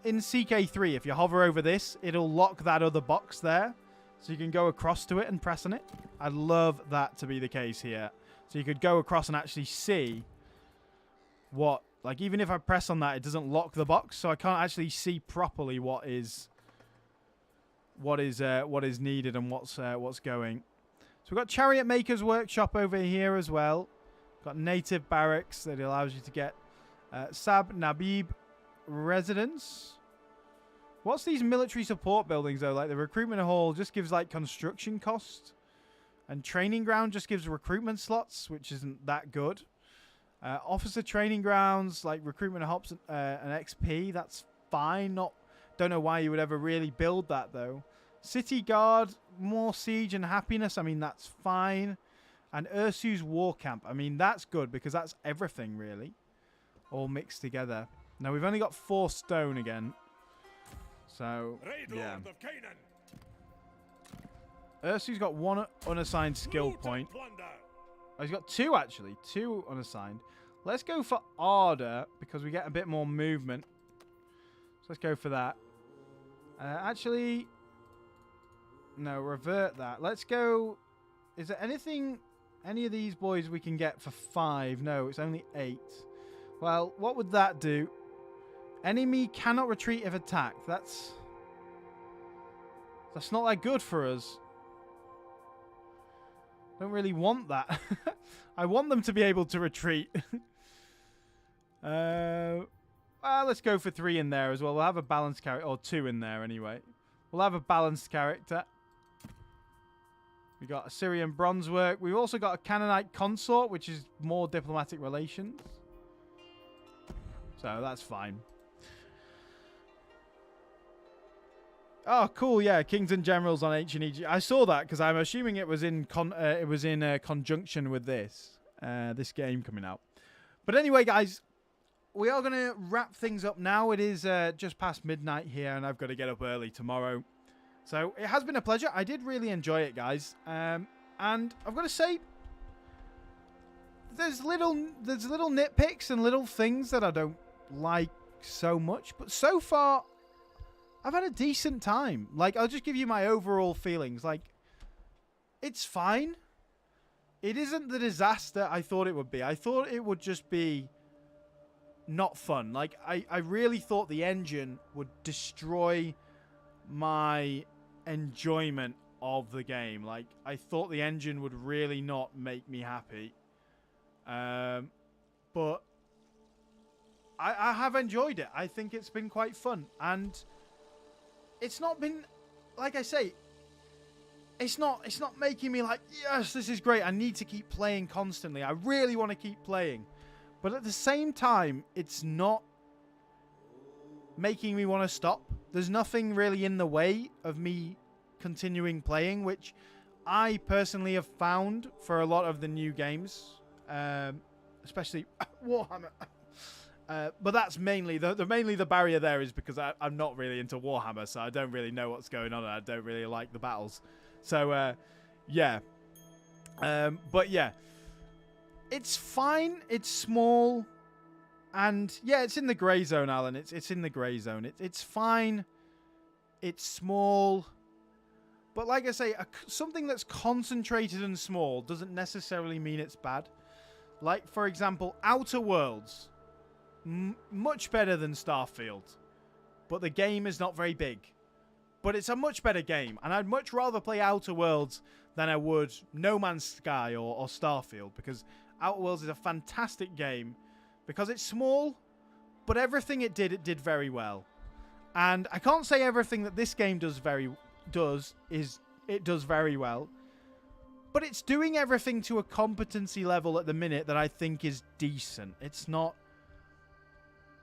CK3, if you hover over this, it'll lock that other box there. So you can go across to it and press on it. I'd love that to be the case here. So you could go across and actually see what, like even if I press on that, it doesn't lock the box. So I can't actually see properly what is needed and what's going. So we've got Chariot Maker's Workshop over here as well. Got Native Barracks that allows you to get Sab Nabib Residence. What's these military support buildings though? Like the recruitment hall just gives like construction cost. And training ground just gives recruitment slots, which isn't that good. Officer training grounds, like recruitment hops and XP, that's fine. Don't know why you would ever really build that though. City guard, more siege and happiness. I mean, that's fine. And Ursu's war camp. I mean, that's good because that's everything really, all mixed together. Now we've only got 4 stone again, so yeah. Ursu's got 1 unassigned skill point. Oh, he's got 2 actually, 2 unassigned. Let's go for Ardor because we get a bit more movement. So let's go for that. Actually, no, revert that. Let's go. Is there any of these boys we can get for 5? No, it's only 8. Well, what would that do? Enemy cannot retreat if attacked. That's not that good for us. Don't really want that. I want them to be able to retreat. Well, let's go for 3 in there as well. We'll have a balanced character, or 2 in there anyway. We'll have a balanced character. We got Assyrian bronze work. We've also got a Canaanite consort, which is more diplomatic relations. So that's fine. Oh, cool! Yeah, kings and generals on ancient Egypt. I saw that because I'm assuming it was in conjunction with this game coming out. But anyway, guys, we are going to wrap things up now. It is just past midnight here, and I've got to get up early tomorrow. So it has been a pleasure. I did really enjoy it, guys. And I've got to say, there's little nitpicks and little things that I don't like so much, but so far I've had a decent time. Like, I'll just give you my overall feelings. Like, it's fine. It isn't the disaster I thought it would be. I thought it would just be not fun. Like, I really thought the engine would destroy my enjoyment of the game. Like, I thought the engine would really not make me happy. But I have enjoyed it. I think it's been quite fun. And it's not been like I say, it's not making me like, yes, this is great. I need to keep playing constantly. I really want to keep playing. But at the same time, it's not making me want to stop. There's nothing really in the way of me continuing playing, which I personally have found for a lot of the new games, especially Warhammer. But that's mainly the barrier there is because I'm not really into Warhammer, so I don't really know what's going on, and I don't really like the battles. So yeah, but yeah, it's fine. It's small, and yeah, it's in the grey zone, Alan. It's in the grey zone. It's fine. It's small, but like I say, something that's concentrated and small doesn't necessarily mean it's bad. Like for example, Outer Worlds. Much better than Starfield, but the game is not very big. But it's a much better game, and I'd much rather play Outer Worlds than I would No Man's Sky or Starfield, because Outer Worlds is a fantastic game because it's small, but everything it did very well. And I can't say everything that this game does very well, but it's doing everything to a competency level at the minute that I think is decent. It's not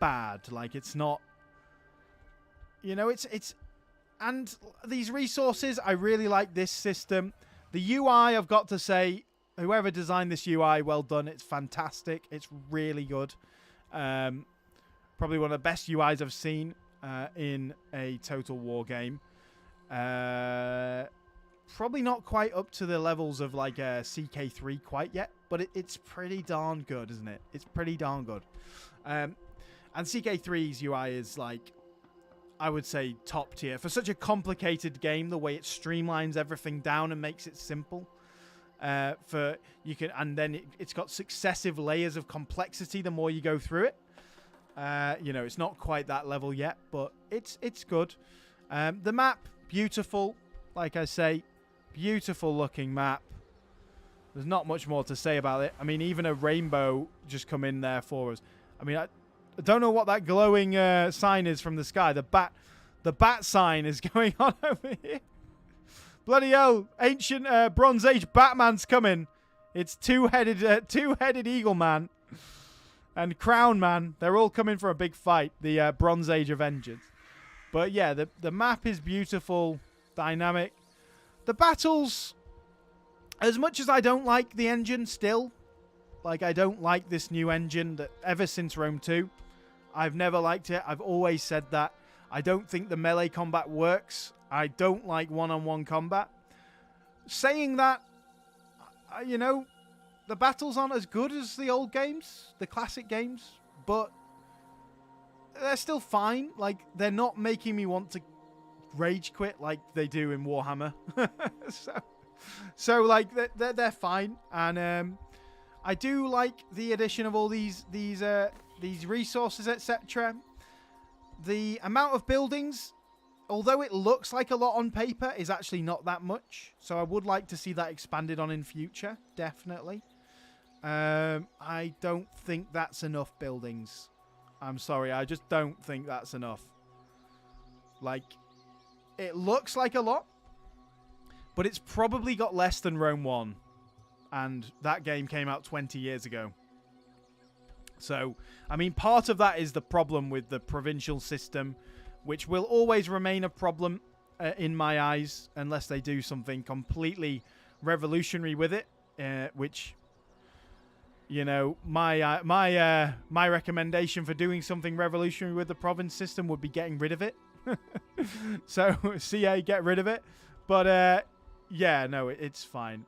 bad. Like, it's not, you know, it's and these resources, I really like this system. The UI, I've got to say, whoever designed this UI, well done. It's fantastic. It's really good. Probably one of the best UIs I've seen in a Total War game. Probably not quite up to the levels of like CK3 quite yet, but it's pretty darn good, isn't it? It's pretty darn good. And CK3's UI is like, I would say, top tier for such a complicated game. The way it streamlines everything down and makes it simple. And then it's got successive layers of complexity the more you go through it. You know, it's not quite that level yet, but it's good. The map, beautiful. Like I say, beautiful looking map. There's not much more to say about it. I mean, even a rainbow just come in there for us. I mean, I don't know what that glowing sign is from the sky. The bat sign is going on over here. Bloody hell! Ancient Bronze Age Batman's coming. It's two-headed Eagle Man and Crown Man. They're all coming for a big fight. The Bronze Age Avengers. But yeah, the map is beautiful, dynamic. The battles, as much as I don't like the engine still, like I don't like this new engine that ever since Rome 2. I've never liked it. I've always said that. I don't think the melee combat works. I don't like one-on-one combat. Saying that, you know, the battles aren't as good as the old games, the classic games, but they're still fine. Like, they're not making me want to rage quit like they do in Warhammer. so like, they're fine. And I do like the addition of all these resources, etc. The amount of buildings, although it looks like a lot on paper, is actually not that much. So I would like to see that expanded on in future, definitely. I don't think that's enough buildings. I'm sorry, I just don't think that's enough. Like, it looks like a lot, but it's probably got less than Rome 1. And that game came out 20 years ago. So, I mean, part of that is the problem with the provincial system, which will always remain a problem in my eyes, unless they do something completely revolutionary with it, which, you know, my recommendation for doing something revolutionary with the province system would be getting rid of it. So, CA, get rid of it. But, yeah, no, it's fine.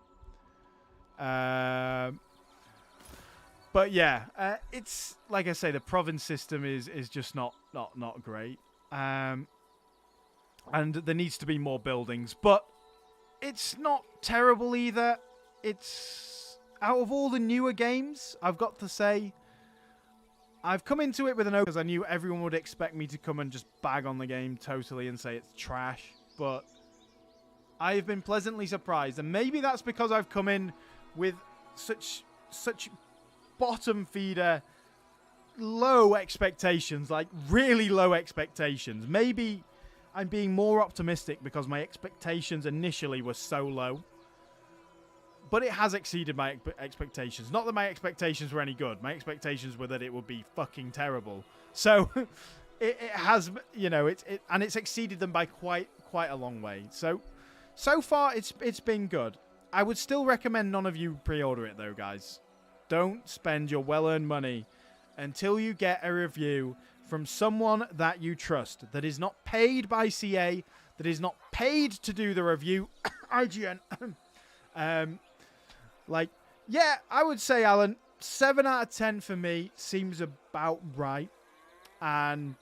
But yeah, it's like I say, the province system is just not great, and there needs to be more buildings. But it's not terrible either. It's out of all the newer games, I've got to say, I've come into it with an open because I knew everyone would expect me to come and just bag on the game totally and say it's trash. But I've been pleasantly surprised, and maybe that's because I've come in with such bottom feeder low expectations, like really low expectations. Maybe I'm being more optimistic because my expectations initially were so low. But it has exceeded my expectations. Not that my expectations were any good. My expectations were that it would be fucking terrible. So it has, you know, and it's exceeded them by quite a long way. So far it's been good. I would still recommend none of you pre-order it though, guys. Don't spend your well-earned money until you get a review from someone that you trust, that is not paid by CA, that is not paid to do the review. IGN. Like, yeah, I would say, Alan, 7 out of 10 for me seems about right. And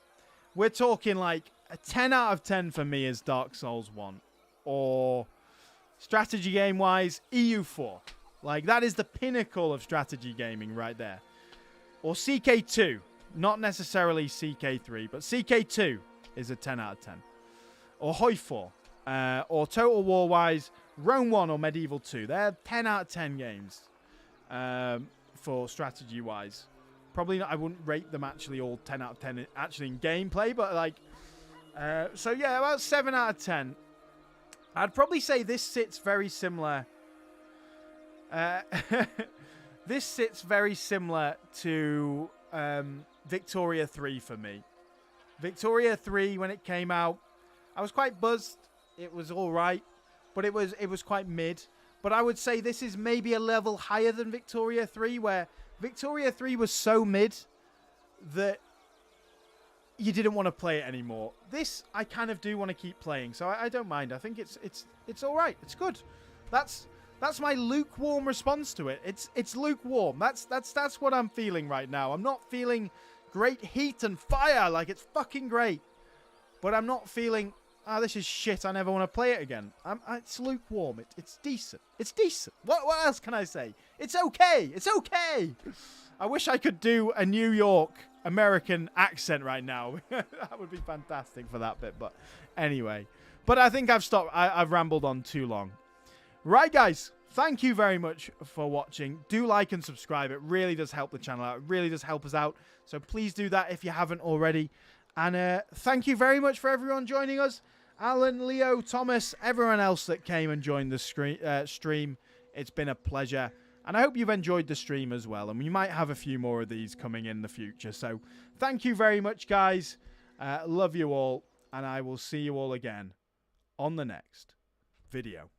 we're talking like a 10 out of 10 for me is Dark Souls 1. Or strategy game-wise, EU4. Like, that is the pinnacle of strategy gaming right there. Or CK2. Not necessarily CK3, but CK2 is a 10 out of 10. Or Hoi4. Or Total War-wise, Rome 1 or Medieval 2. They're 10 out of 10 games for strategy-wise. Probably not, I wouldn't rate them actually all 10 out of 10 actually in gameplay, but like... so yeah, about 7 out of 10. I'd probably say this sits very similar... this sits very similar to Victoria 3 for me. Victoria 3, when it came out, I was quite buzzed. It was all right, but it was quite mid. But I would say this is maybe a level higher than Victoria 3, where Victoria 3 was so mid that you didn't want to play it anymore. This I kind of do want to keep playing, so I don't mind. I think it's all right. It's good. That's my lukewarm response to it. It's lukewarm. That's what I'm feeling right now. I'm not feeling great heat and fire like it's fucking great, but I'm not feeling, oh, this is shit, I never want to play it again. It's lukewarm. It's decent. It's decent. What else can I say? It's okay. It's okay. I wish I could do a New York American accent right now. That would be fantastic for that bit. But anyway. But I think I've stopped. I've rambled on too long. Right, guys. Thank you very much for watching. Do like and subscribe. It really does help the channel out. It really does help us out. So please do that if you haven't already. And thank you very much for everyone joining us. Alan, Leo, Thomas, everyone else that came and joined the stream. It's been a pleasure. And I hope you've enjoyed the stream as well. And we might have a few more of these coming in the future. So thank you very much, guys. Love you all. And I will see you all again on the next video.